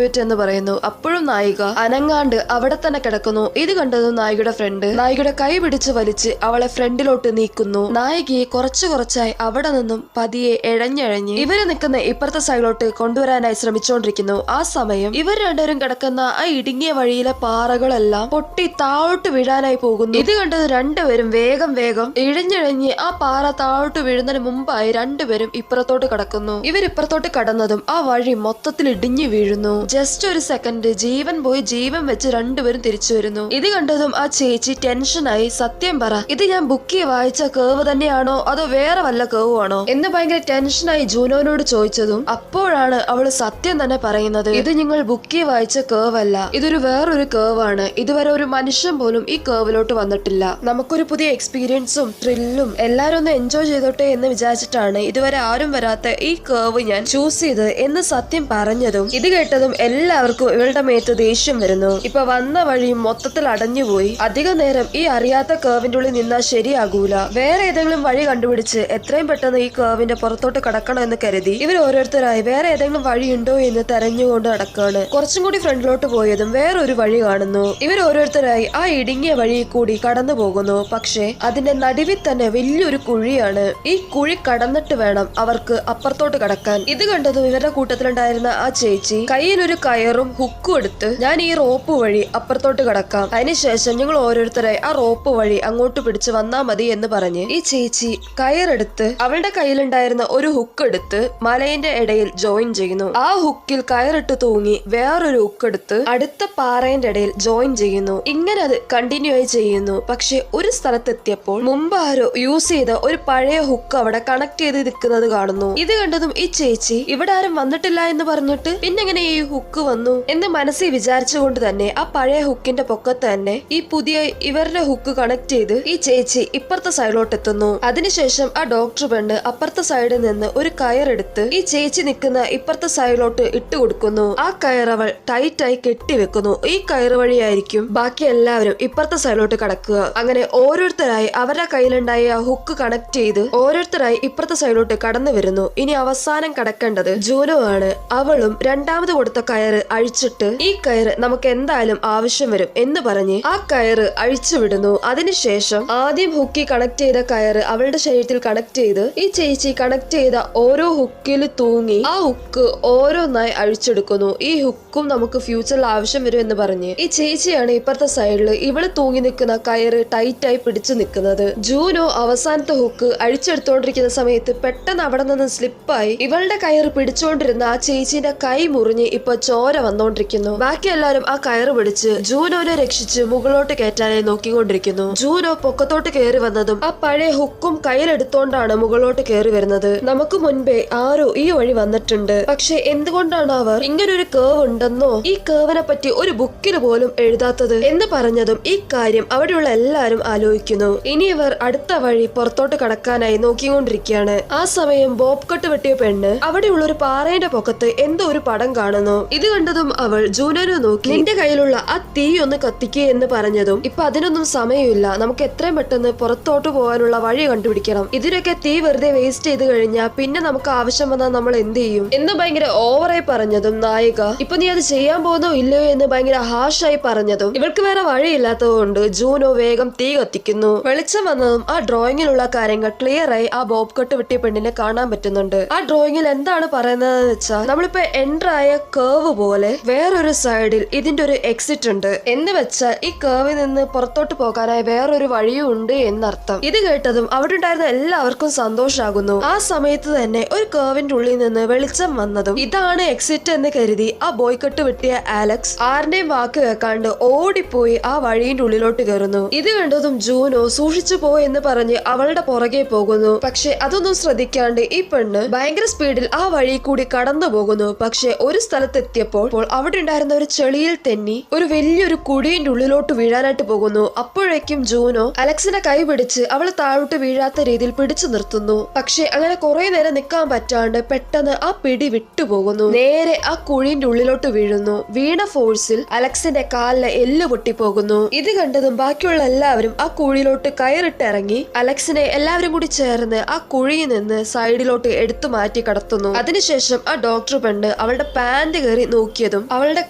ഇറ്റ് എന്ന് പറയുന്നു. അപ്പോഴും നായിക അനങ്ങാണ്ട് അവിടെ തന്നെ കിടക്കുന്നു. ഇത് കണ്ടതും നായികയുടെ ഫ്രണ്ട് നായികയുടെ കൈ പിടിച്ച് വലിച്ച് അവളെ ഫ്രണ്ടിലോട്ട് നീക്കുന്നു. നായികയെ കുറച്ചായി അവിടെ നിന്നും പതിയെ ഇഴഞ്ഞിഴഞ്ഞ് ഇവര് നിൽക്കുന്ന ഇപ്പുറത്തെ സൈഡിലോട്ട് കൊണ്ടുവരാനായി ശ്രമിച്ചുകൊണ്ടിരിക്കുന്നു. ആ സമയം ഇവർ രണ്ടുപേരും കിടക്കുന്ന ആ ഇടുങ്ങിയ വഴിയിലെ പാറകളെല്ലാം പൊട്ടി താഴോട്ട് വീഴാനായി പോകുന്നു. ഇത് കണ്ടത് രണ്ടുപേരും വേഗം ഇഴഞ്ഞിഴഞ്ഞ് ആ പാറ താഴോട്ട് വീഴുന്നതിന് മുമ്പായി രണ്ടുപേരും ഇപ്പുറത്തോട്ട് കടക്കുന്നു. ഇവരിപ്പുറത്തോട്ട് കടന്നതും ആ വഴി മൊത്തത്തിൽ ഇടിഞ്ഞു വീഴുന്നു. ജസ്റ്റ് ഒരു സെക്കൻഡ് ജീവൻ പോയി ജീവൻ വെച്ച് രണ്ടുപേരും തിരിച്ചു വരുന്നു. ഇത് കണ്ടതും ആ ചേച്ചി ടെൻഷനായി, സത്യം പറ, ഇത് ഞാൻ ബുക്കി വായിച്ച കേവ് തന്നെയാണോ അതോ വേറെ വല്ല കേവ് ആണോ എന്ന് ഭയങ്കര ടെൻഷനായി ജൂനോനോട് ചോദിച്ചതും അപ്പോഴാണ് അവള് സത്യം തന്നെ പറയുന്നത്. ഇത് നിങ്ങൾ ബുക്കി വായിച്ച കേവ് അല്ല, ഇതൊരു വേറൊരു കേവ് ആണ്. ഇതുവരെ ഒരു മനുഷ്യൻ പോലും ഈ കേവിലോട്ട് വന്നിട്ടില്ല. നമുക്കൊരു പുതിയ എക്സ്പീരിയൻസും ത്രില്ലും എല്ലാരും ഒന്ന് എൻജോയ് ചെയ്തോട്ടെ എന്ന് വിചാരിച്ചിട്ടാണ് ഇതുവരെ ആരും വരാത്ത ഈ കേവ് ഞാൻ ചൂസ് ചെയ്ത് എന്ന് സത്യം പറഞ്ഞതും ഇത് കേട്ടതും എല്ലാവർക്കും ഇവളുടെ മേത്ത് ദേഷ്യം വരുന്നു. ഇപ്പൊ വന്ന വഴി മൊത്തത്തിൽ അടഞ്ഞുപോയി. അധിക നേരം ഈ അറിയാത്ത കേവിന്റെ ഉള്ളിൽ നിന്നാൽ ശരിയാകൂല. വേറെ ഏതെങ്കിലും വഴി കണ്ടുപിടിച്ച് എത്രയും പെട്ടെന്ന് ഈ കേവിന്റെ പുറത്തോട്ട് കടക്കണം എന്ന് കരുതി ഇവർ ഓരോരുത്തരായി വേറെ ഏതെങ്കിലും വഴിയുണ്ടോ എന്ന് തെരഞ്ഞുകൊണ്ട് നടക്കാണ്. കുറച്ചും കൂടി ഫ്രണ്ടിലോട്ട് പോയതും വേറൊരു വഴി കാണുന്നു. ഇവർ ഓരോരുത്തരായി ആ ഇടുങ്ങിയ വഴി കൂടി കടന്നു പോകുന്നു. പക്ഷെ അതിന്റെ നടുവിൽ തന്നെ വലിയൊരു കുഴിയാണ്. ഈ കുഴി കടന്നിട്ട് വേണം അവർക്ക് അപ്പുറത്തോട്ട് കടക്കാൻ. ഇത് കണ്ടതും ഇവരുടെ കൂട്ടത്തിലുണ്ടായിരുന്ന ആ ചേച്ചി കയ്യിലൊരു കയറും ഹുക്കും എടുത്ത്, ഞാൻ ഈ റോപ്പ് വഴി അപ്പുറത്തോട്ട് കടക്കാം, അതിനുശേഷം ഞങ്ങൾ ഓരോരുത്തരായി ആ റോപ്പ് വഴി അങ്ങോട്ട് പിടിച്ച് വന്നാ മതി എന്ന് പറഞ്ഞ് ഈ ചേച്ചി കയറെടുത്ത് അവളുടെ കയ്യിലുണ്ടായിരുന്ന ഒരു ഹുക്ക് എടുത്ത് മലയിന്റെ ഇടയിൽ ജോയിൻ ചെയ്യുന്നു. ആ ഹുക്കിൽ കയറിട്ട് തൂങ്ങി വേറൊരു ഹുക്ക് എടുത്ത് അടുത്ത പാറയുടെ ഇടയിൽ ജോയിൻ ചെയ്യുന്നു. ഇങ്ങനെ അത് കണ്ടിന്യൂ ആയി ചെയ്യുന്നു. പക്ഷെ ഒരു സ്ഥലത്തെത്തിയപ്പോൾ മുമ്പ് ആരോ യൂസ് ചെയ്ത ഒരു പഴയ ഹുക്ക് അവിടെ കണക്ട് ചെയ്ത് നിൽക്കുന്നത് കാണുന്നു. ഇത് കണ്ടതും ഈ ചേച്ചി, ഇവിടെ ആരും വന്നിട്ടില്ല എന്ന് പറഞ്ഞിട്ട് പിന്നെങ്ങനെ ഈ ഹുക്ക് വന്നു എന്ന് മനസ്സിൽ വിചാരിച്ചുകൊണ്ട് തന്നെ ആ പഴയ ഹുക്കിന്റെ പൊക്കത്ത് തന്നെ ഈ പുതിയ ഇവരുടെ ഹുക്ക് കണക്ട് ചെയ്ത് ഈ ചേച്ചി ഇപ്പുറത്തെ സൈഡിലോട്ട് എത്തുന്നു. അതിനുശേഷം ആ ഡോക്ടർ പെണ്ണ് അപ്പുറത്തെ സൈഡിൽ നിന്ന് ഒരു കയറെടുത്ത് ഈ ചേച്ചി നിൽക്കുന്ന ഇപ്പുറത്തെ സൈഡിലോട്ട് ഇട്ട് കൊടുക്കുന്നു. ആ കയർ അവൾ ടൈറ്റായി കെട്ടിവെക്കുന്നു. ഈ കയറ് വഴിയായിരിക്കും ബാക്കി എല്ലാവരും ഇപ്പുറത്തെ സൈഡിലോട്ട് കടക്കുക. അങ്ങനെ ഓരോരുത്തരായി അവരുടെ കയ്യിലുണ്ടായ ആ ഹുക്ക് കണക്ട് ചെയ്ത് ഓരോരുത്തരായി ഇപ്പുറത്തെ സൈഡിലോട്ട് കടന്നു വരുന്നു. ഇനി അവസാനം കടക്കേണ്ടത് ജൂനോ ആണ്. അവളും രണ്ടാമത് കൊടുത്ത കയറ് അഴിച്ചിട്ട്, ഈ കയറ് നമുക്ക് എന്തായാലും ആവശ്യം വരും എന്ന് പറഞ്ഞ് ആ കയറ് അഴിച്ചു വിടുന്നു. അതിനുശേഷം ആദ്യം ഹുക്കി കണക്ട് ചെയ്ത കയറ് അവളുടെ ശരീരത്തിൽ കണക്ട് ചെയ്ത് ഈ ചേച്ചി കണക്ട് ചെയ്ത ഓരോ ഹുക്കിൽ തൂങ്ങി ആ ഹുക്ക് ഓരോന്നായി അഴിച്ചെടുക്കുന്നു. ഈ ഹുക്കും നമുക്ക് ഫ്യൂച്ചറിൽ ആവശ്യം വരും എന്ന് പറഞ്ഞ് ഈ ചേച്ചിയാണ് ഇപ്പുറത്തെ സൈഡിൽ ഇവള് തൂങ്ങി നിൽക്കുന്ന കയറ് ടൈറ്റായി പിടിച്ചു നിൽക്കുന്നത്. ജൂനോ അവസാനത്തെ ഹുക്ക് അഴിച്ചെടുത്തോണ്ടിരിക്കുന്ന സമയത്ത് പെട്ടെന്ന് അവിടെ നിന്ന് സ്ലിപ്പായി ഇവളുടെ കയറ് പിടിച്ചുകൊണ്ടിരുന്ന ആ ചേച്ചിന്റെ കൈ മുറിഞ്ഞ് ഇപ്പൊ ചോര വന്നോണ്ടിരിക്കുന്നു. ബാക്കി എല്ലാവരും ആ കയറ് പിടിച്ച് ജൂനോനെ രക്ഷിച്ച് മുകളിലോട്ട് കയറ്റാനായി നോക്കിക്കൊണ്ടിരിക്കുന്നു. ജൂനോ പൊക്കത്തോട്ട് കയറി വന്നതും ആ പഴയ ഹുക്കും കയ്യിലെടുത്തോണ്ടാണ് മുകളിലോട്ട് കയറി വരുന്നത്. നമുക്ക് മുൻപേ ആരോ ഈ വഴി വന്നിട്ടുണ്ട്. പക്ഷെ എന്തുകൊണ്ടാണ് അവർ ഇങ്ങനൊരു കേവ് ഉണ്ടെന്നോ ഈ കേവിനെ പറ്റി ഒരു ബുക്കിൽ പോലും എഴുതാത്തത് എന്ന് പറഞ്ഞതും ഈ കാര്യം അവിടെയുള്ള എല്ലാരും ആലോചിക്കുന്നു. ഇനി ഇവർ അടുത്ത വഴി പുറത്തോട്ട് കടക്കാനായി നോക്കിക്കൊണ്ടിരിക്കുകയാണ്. ആ സമയം ബോബ് കട്ട് വെട്ടിയ പെണ്ണ് അവിടെയുള്ള ഒരു പാറയുടെ പൊക്കത്ത് എന്തോ ഒരു പടം കാണുന്നു. ഇത് കണ്ടതും അവൾ ജൂനോനെ നോക്കി, നിന്റെ കയ്യിലുള്ള ആ തീ ഒന്ന് കത്തിക്കുക എന്ന് പറഞ്ഞതും, ഇപ്പൊ അതിനൊന്നും സമയമില്ല, നമുക്ക് എത്രയും പെട്ടെന്ന് പുറത്തോട്ട് പോകാനുള്ള വഴി കണ്ടുപിടിക്കണം. ഇതിനൊക്കെ തീ വെറുതെ വേസ്റ്റ് ചെയ്ത് കഴിഞ്ഞാൽ പിന്നെ നമുക്ക് ആവശ്യം വന്നാൽ നമ്മൾ എന്ത് ചെയ്യും എന്ന് ഭയങ്കര ഓവറായി പറഞ്ഞതും നായിക, ഇപ്പൊ നീ അത് ചെയ്യാൻ പോകുന്നോ ഇല്ലയോ എന്ന് ഭയങ്കര ഹാഷായി പറഞ്ഞതും ഇവൾക്ക് വേറെ വഴിയില്ലാത്തതുകൊണ്ട് ജൂനോ വേഗം തീ കത്തിക്കുന്നു. വെളിച്ചം വന്നതും ആ ഡ്രോയിങ്ങിലുള്ള കാര്യങ്ങൾ ക്ലിയർ ആയി ആ ബോബ് കട്ട് വെട്ടിയ പെണ്ണിനെ കാണാൻ പറ്റുന്നുണ്ട്. ആ ഡ്രോയിങ്ങിൽ എന്താണ് പറയുന്നത് വെച്ചാൽ നമ്മളിപ്പോ എൻട്രായ കേവ് പോലെ വേറൊരു സൈഡിൽ ഇതിന്റെ ഒരു എക്സിറ്റ് ഉണ്ട് എന്ന് വെച്ചാൽ ഈ കേവിൽ നിന്ന് പുറത്തോട്ട് പോകാനായി വേറൊരു വഴിയും ഉണ്ട് എന്നർത്ഥം. ഇത് കേട്ടതും അവിടെ ഉണ്ടായിരുന്ന എല്ലാവർക്കും സന്തോഷമാകുന്നു. ആ സമയത്ത് തന്നെ ഒരു കേവിന്റെ ഉള്ളിൽ നിന്ന് വെളിച്ചം വന്നതും ഇതാണ് എക്സിറ്റ് എന്ന് കരുതി ആ ബോയ്ക്കട്ട് വെട്ടിയ ആലക്സ് ആരുടെയും വാക്ക് കേൾക്കാണ്ട് ഓടിപ്പോയി ആ വഴിയുടെ ഉള്ളിലോട്ട് കയറുന്നു. ഇത് കണ്ടതും ജൂനോ സൂക്ഷിച്ചു പോ എന്ന് പറഞ്ഞ് അവളുടെ പുറകെ പോകുന്നു. പക്ഷെ അതൊന്നും ശ്രദ്ധിക്കാണ്ട് ഈ പെണ്ണ് ഭയങ്കര സ്പീഡിൽ ആ വഴി കൂടി കടന്നു പോകുന്നു. പക്ഷെ ഒരു സ്ഥലത്തെത്തിയപ്പോൾ അവിടെ ഉണ്ടായിരുന്ന ഒരു ചെളിയിൽ തെന്നി ഒരു വലിയൊരു കുഴിയുടെ ഉള്ളിലോട്ട് വീഴാനായിട്ട് പോകുന്നു. അപ്പോഴേക്കും ജൂനോ അലക്സിനെ കൈ പിടിച്ച് അവള് താഴോട്ട് വീഴാത്ത രീതിയിൽ പിടിച്ചു നിർത്തുന്നു. പക്ഷെ അങ്ങനെ കുറെ നേരം നിൽക്കാൻ പറ്റാണ്ട് പെട്ടെന്ന് ആ പിടി വിട്ടുപോകുന്നു. നേരെ ആ കുഴിന്റെ ഉള്ളിലോട്ട് വീഴുന്നു. വീണ ഫോഴ്സിൽ അലക്സിന്റെ കാലിലെ എല്ല് പൊട്ടിപ്പോകുന്നു. ഇത് കണ്ടതും ബാക്കിയുള്ള എല്ലാവരും ആ കുഴിയിലോട്ട് കയറിട്ട് ഇറങ്ങി അലക്സിനെ എല്ലാവരും കൂടി ചേർന്ന് ആ കുഴിയിൽ നിന്ന് സൈഡിലോട്ട് എടുത്തു മാറ്റി കടത്തുന്നു. അതിനുശേഷം ആ ഡോക്ടർ പെണ്ണ് അവളുടെ പാന്റ് കയറി നോക്കിയതും അവളുടെ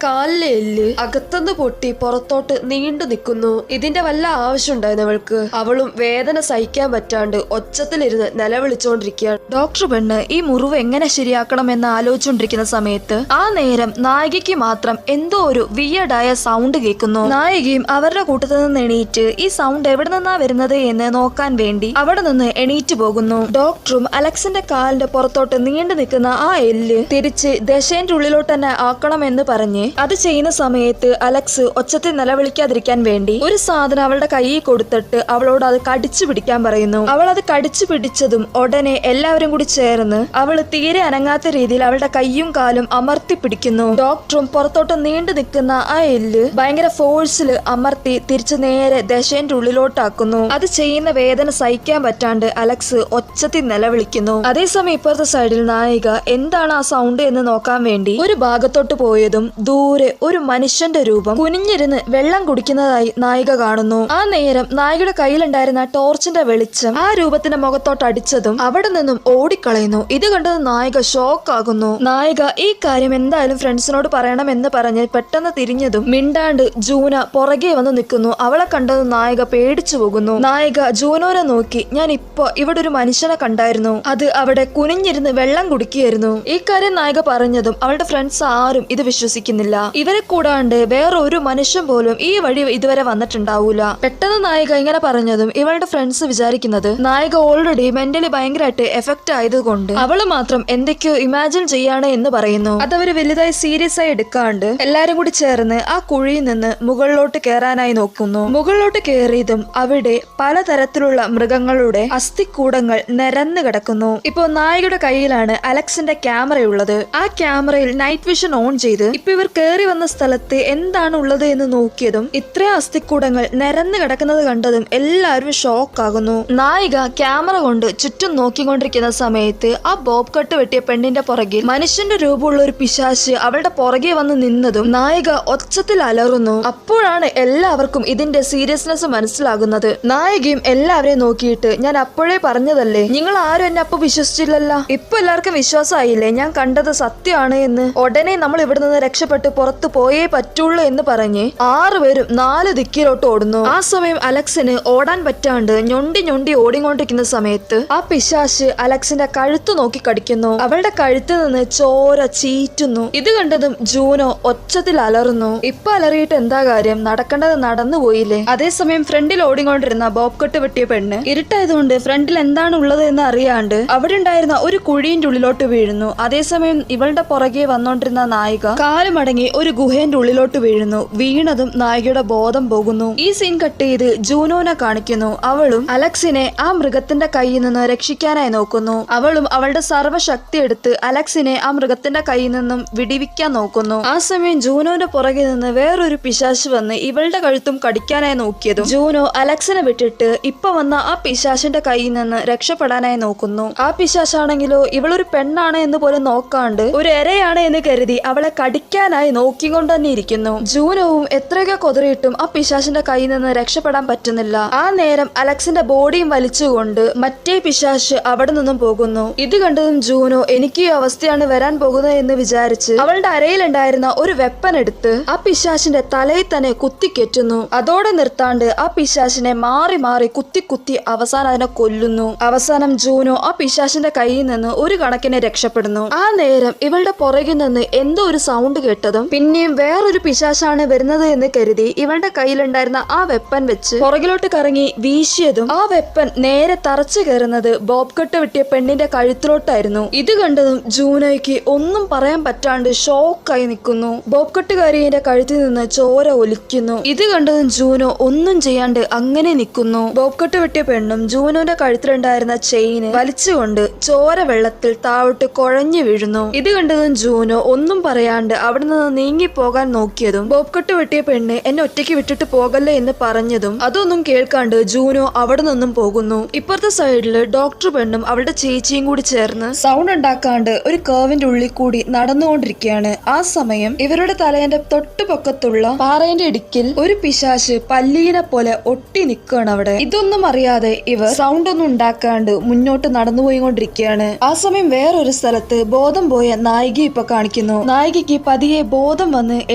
കാലിലെ എല്ല് അകത്തുനിന്ന് പൊട്ടി പുറത്തോട്ട് നീണ്ടു നിൽക്കുന്നു. ഇതിന്റെ വല്ല ആവശ്യം ഉണ്ടായിരുന്നു അവൾക്ക്. അവളും വേദന സഹിക്കാൻ പറ്റാണ്ട് ഒച്ചത്തിലിരുന്ന് നിലവിളിച്ചോണ്ടിരിക്കുകയാണ്. ഡോക്ടർ പെണ്ണ് ഈ മുറിവ് എങ്ങനെ ശരിയാക്കണം എന്ന് ആലോചിച്ചുകൊണ്ടിരിക്കുന്ന സമയത്ത് ആ നേരം നായികയ്ക്ക് മാത്രം എന്തോ ഒരു വിയർഡായ സൗണ്ട് കേൾക്കുന്നു. നായികയും അവരുടെ കൂട്ടത്തിൽ നിന്ന് എണീറ്റ് ഈ സൗണ്ട് എവിടെ നിന്നാ വരുന്നത് എന്ന് നോക്കാൻ വേണ്ടി അവിടെ നിന്ന് എണീറ്റ് പോകുന്നു. ഡോക്ടറും അലക്സിന്റെ കാലിന്റെ പുറത്തോട്ട് നീണ്ടു നിൽക്കുന്ന ആ എല്ല് തിരിച്ച് ദശേന്റെ ഉള്ളിലോട്ട് തന്നെ ആക്കണം എന്ന് പറഞ്ഞ് അത് ചെയ്യുന്ന സമയത്ത് അലക്സ് ഒച്ചത്തിൽ നിലവിളിക്കാതിരിക്കാൻ വേണ്ടി ഒരു സാധനം അവളുടെ കയ്യിൽ കൊടുത്തിട്ട് അവളോട് അത് കടിച്ചു പിടിക്കാൻ പറയുന്നു. അവൾ അത് കടിച്ചു പിടിച്ചതും ഉടനെ എല്ലാവരും കൂടി ചേർന്ന് അവള് തീരെ അനങ്ങാത്ത രീതിയിൽ അവളുടെ കയ്യും കാലും അമർത്തി പിടിക്കുന്നു. ഡോക്ടറും പുറത്തോട്ട് നീണ്ടു നിൽക്കുന്ന ആ എല്ല് ഭയങ്കര ഫോഴ്സിൽ അമർത്തി തിരിച്ചു നേരെ ദശേന്റെ ഉള്ളിലോട്ടാക്കുന്നു. അത് ചെയ്യുന്ന വേദന സഹിക്കാൻ പറ്റാണ്ട് അലക്സ് ഒച്ചത്തിൽ നിലവിളിക്കുന്നു. അതേസമയം ഇപ്പുറത്തെ സൈഡിൽ നായിക എന്താണ് ആ സൗണ്ട് എന്ന് നോക്കാൻ വേണ്ടി ഒരു ഭാഗത്തോട്ട് പോയതും ദൂരെ ഒരു മനുഷ്യന്റെ രൂപം കുനിഞ്ഞിരുന്ന് വെള്ളം കുടിക്കുന്നതായി നായിക കാണുന്നു. ആ നേരം നായികയുടെ കയ്യിലുണ്ടായിരുന്ന ടോർച്ചിന്റെ വെളിച്ചം ആ രൂപത്തിന്റെ മുഖത്തോട്ട് അടിച്ചതും അവിടെ നിന്നും ഓടിക്കളയുന്നു. ഇത് കണ്ടത് നായിക ഷോക്ക് ആകുന്നു. നായിക ഈ കാര്യം എന്തായാലും ഫ്രണ്ട്സിനോട് പറയണമെന്ന് പറഞ്ഞ് പെട്ടെന്ന് തിരിഞ്ഞതും മിണ്ടാണ്ട് ജൂന പുറകെ വന്ന് നിൽക്കുന്നു. അവളെ കണ്ടതും നായിക പേടിച്ചു പോകുന്നു. നായിക ജൂനോനെ നോക്കി, ഞാൻ ഇപ്പൊ ഇവിടെ ഒരു മനുഷ്യനെ കണ്ടായിരുന്നു, അത് അവിടെ കുനിഞ്ഞിരുന്ന് വെള്ളം കുടിക്കുകയായിരുന്നു. ഈ കാര്യം നായിക പറഞ്ഞതും അവളുടെ ഫ്രണ്ട്സ് ആരും ഇത് വിശ്വസിക്കുന്നില്ല. ഇവരെ കൂടാണ്ട് വേറെ ഒരു മനുഷ്യൻ പോലും ഈ വഴി ഇതുവരെ വന്നിട്ടുണ്ടാവൂല. പെട്ടെന്ന് നായിക ഇങ്ങനെ പറഞ്ഞതും ഇവളുടെ ഫ്രണ്ട്സ് വിചാരിക്കുന്നത് നായിക ഓൾറെഡി മെന്റലി ഭയങ്കരമായിട്ട് എഫക്ട് ആയതുകൊണ്ട് അവള് മാത്രം എന്തൊക്കെയോ ഇമാജിൻ ചെയ്യാണ് എന്ന് പറയുന്നു. അതവര് വലുതായി സീരിയസ് ആയി എടുക്കാണ്ട് എല്ലാരും കൂടി ചേർന്ന് ആ കുഴിയിൽ നിന്ന് മുകളിലോട്ട് കയറാനായി നോക്കുന്നു. മുകളിലോട്ട് കയറിയതും അവിടെ പലതരത്തിലുള്ള മൃഗങ്ങളുടെ അസ്ഥിക്കൂടങ്ങൾ നിരന്ന് കിടക്കുന്നു. ഇപ്പൊ നായികയുടെ കയ്യിലാണ് അലക്സിന്റെ ക്യാമറയുള്ളത്. ആ ക്യാമറയിൽ നൈറ്റ് വിഷൻ ഓൺ ചെയ്ത് ഇപ്പൊ ഇവർ കയറി വന്ന സ്ഥലത്ത് എന്താണ് ഉള്ളത് എന്ന് നോക്കിയതും ഇത്രയും അസ്ഥിക്കൂടങ്ങൾ നിരന്ന് കിടക്കുന്നത് കണ്ടതും എല്ലാവരും ഷോക്ക് ആകുന്നു. നായിക ക്യാമറ കൊണ്ട് ചുറ്റും നോക്കിക്കൊണ്ടിരിക്കുന്ന സമയത്ത് ആ ബോബ് കട്ട് വെട്ടിയ പെണ്ണിന്റെ പുറകിൽ മനുഷ്യന്റെ രൂപമുള്ള ഒരു പിശാച് അവളുടെ പുറകെ വന്ന് നിന്നതും നായിക ഒച്ചത്തിൽ അലറുന്നു. അപ്പോഴാണ് എല്ലാവർക്കും ഇതിന്റെ സീരിയസ്നെസ് മനസ്സിലാകുന്നത്. നായികയും എല്ലാവരെയും നോക്കിയിട്ട്, ഞാൻ അപ്പോഴേ പറഞ്ഞതല്ലേ, നിങ്ങൾ ആരും എന്നെ അപ്പൊ വിശ്വസിച്ചില്ലല്ലോ, ഇപ്പൊ എല്ലാവർക്കും വിശ്വാസമായില്ലേ ഞാൻ കണ്ടത് സത്യമാണ് എന്ന്. ഉടനെ നമ്മൾ ഇവിടെ നിന്ന് രക്ഷപ്പെട്ട് പുറത്തു പോയേ പറ്റുള്ളൂ എന്ന് പറഞ്ഞ് 6 പേരും 4 ദിക്കിലോട്ട് ഓടുന്നു. ആ സമയം അലക്സിന് ഓടാൻ പറ്റാണ്ട് ഞൊണ്ടി ഞൊണ്ടി ഓടിക്കൊണ്ടിരിക്കുന്ന സമയത്ത് ആ പിശാച് അലക്സിന്റെ കഴുത്ത് നോക്കി കടിക്കുന്നു. അവളുടെ കഴുത്തിൽ നിന്ന് ചോര ചീറ്റുന്നു. ഇത് കണ്ടതും ജൂനോ ഒച്ചത്തിൽ അലറുന്നു. ഇപ്പൊ അലറിയിട്ട് എന്താ കാര്യം, നടക്കേണ്ടത് നടന്നു പോയില്ലേ. അതേസമയം ഫ്രണ്ടിൽ ഓടിക്കൊണ്ടിരുന്ന ബോബ് കട്ട് വെട്ടിയ പെണ്ണ് ഇരുട്ടായതുകൊണ്ട് ഫ്രണ്ടിൽ എന്താണ് ഉള്ളത് എന്ന് അറിയാണ്ട് അവിടെ ഉണ്ടായിരുന്ന ഒരു കുഴിന്റെ ഉള്ളിലോട്ട് വീഴുന്നു. അതേസമയം ഇവളുടെ പുറകെ വന്നോണ്ടിരുന്ന നായിക കാലുമടങ്ങി ഒരു ഗുഹേന്റെ ഉള്ളിലോട്ട് വീഴുന്നു. വീണതും നായികയുടെ ബോധം പോകുന്നു. ഈ സീൻ കട്ട് ചെയ്ത് ജൂനോനെ കാണിക്കുന്നു. അവളും അലക്സിനെ ആ മൃഗത്തിന്റെ കയ്യിൽ നിന്ന് രക്ഷിക്കാനായി നോക്കുന്നു. അവളും അവളുടെ സർവ്വശക്തി എടുത്ത് അലക്സിനെ ആ മൃഗത്തിന്റെ കയ്യിൽ നിന്നും വിടിവിക്കാൻ നോക്കുന്നു. ആ സമയം ജൂനോന്റെ പുറകെ നിന്ന് വേറൊരു പിശാച് വന്ന് ഇവളുടെ കഴുത്തും കടിക്കാനായി നോക്കിയതും ജൂനോ അലക്സിനെ വിട്ടിട്ട് ഇപ്പൊ വന്ന ആ പിശാചിന്റെ കയ്യിൽ നിന്ന് രക്ഷപ്പെടാനായി നോക്കുന്നു. ആ പിശാചാണെങ്കിലോ ഇവളൊരു പെണ്ണാണ് എന്ന് പോലും നോക്കാണ്ട് ഒരു എരയാണ് എന്ന് കരുതി അവളെ കടിക്കാനായി നോക്കിക്കൊണ്ട് തന്നെ ഇരിക്കുന്നു. ജൂനോവും എത്രയൊക്കെ കൊതറിയിട്ടും ആ പിശാചിന്റെ കയ്യിൽ നിന്ന് രക്ഷപ്പെടാൻ പറ്റുന്നില്ല. ആ നേരം അലക്സിന്റെ ബോഡിയും വലിച്ചുകൊണ്ട് മറ്റേ പിശാച് അവിടെ നിന്നും പോകുന്നു. ഇത് കണ്ടതും ജൂനോ എനിക്ക് ഈ അവസ്ഥയാണ് വരാൻ പോകുന്നത് എന്ന് വിചാരിച്ച് അവളുടെ അരയിലുണ്ടായിരുന്ന ഒരു വെപ്പൻ എടുത്ത് ആ പിശാചിന്റെ തലയിൽ തന്നെ കുത്തിക്കെറ്റുന്നു. അതോടെ അതോടെ നിർത്താണ്ട് ആ പിശാചിനെ മാറി മാറി കുത്തി കുത്തി അവസാനം അതിനെ കൊല്ലുന്നു. അവസാനം ജൂനോ ആ പിശാചിന്റെ കയ്യിൽ നിന്ന് ഒരു കണക്കിനെ രക്ഷപ്പെടുന്നു. ആ നേരം ഇവളുടെ പുറകിൽ നിന്ന് എന്തോ ഒരു സൗണ്ട് കേട്ടതും പിന്നെയും വേറൊരു പിശാചാണ് വരുന്നത് എന്ന് കരുതി ഇവളുടെ കയ്യിലുണ്ടായിരുന്ന ആ വെപ്പൻ വെച്ച് പുറകിലോട്ട് കറങ്ങി വീശിയതും ആ വെപ്പൻ നേരെ തറച്ചു കയറുന്നത് ബോബ് കട്ട് വെട്ടിയ പെണ്ണിന്റെ കഴുത്തിലോട്ടായിരുന്നു. ഇത് കണ്ടതും ജൂനോയ്ക്ക് ഒന്നും പറയാൻ പറ്റാണ്ട് ഷോക്കായി നിൽക്കുന്നു. ബോബ് കട്ടുകാരിയുടെ കഴുത്തിൽ നിന്ന് ചോര ഒലിക്കുന്നു. ഇത് കണ്ടതും ജൂനോ ഒന്നും ചെയ്യാണ്ട് അങ്ങനെ നിൽക്കുന്നു. ബോബ് കട്ട് വെട്ടിയ പെണ്ണും ജൂനോന്റെ കഴുത്തിലുണ്ടായിരുന്ന ചെയിന് വലിച്ചുകൊണ്ട് ചോര വെള്ളത്തിൽ താഴോട്ട് കുഴഞ്ഞു വീഴുന്നു. ഇത് കണ്ടതും ജൂനോ ഒന്നും പറയാണ്ട് അവിടെ നിന്ന് നീങ്ങി പോകാൻ നോക്കിയതും ബോബ് കട്ട് വെട്ടിയ പെണ്ണ് എന്നെ ഒറ്റയ്ക്ക് വിട്ടിട്ട് പോകല്ലേ എന്ന് പറഞ്ഞതും അതൊന്നും കേൾക്കാണ്ട് ജൂനോ അവിടെ നിന്നും പോകുന്നു. ഇപ്പുറത്തെ സൈഡില് ഡോക്ടർ പെണ്ണും അവളുടെ ചേച്ചിയും കൂടി ചേർന്ന് സൗണ്ട് ഉണ്ടാക്കാണ്ട് ഒരു കേവിന്റെ ഉള്ളിൽ കൂടി നടന്നുകൊണ്ടിരിക്കുകയാണ്. ആ സമയം ഇവരുടെ തലേന്റെ തൊട്ടുപൊക്കത്തുള്ള പാറയുടെ ഇടുക്കിൽ ഒരു പിശാച് പല്ലീനെ പോലെ ഒട്ടി നിൽക്കുകയാണ് അവിടെ. ഇതൊന്നും അറിയാതെ ഇവർ സൗണ്ട് ഒന്നും ഉണ്ടാക്കാണ്ട് മുന്നോട്ട് നടന്നുപോയിക്കൊണ്ടിരിക്കുകയാണ്. ആ സമയം വേറൊരു സ്ഥലത്ത് ബോധം പോയ നായിക ഇപ്പൊ കാണിക്കുന്നു. നായികയ്ക്ക് പതിയെ ബോധം വന്ന്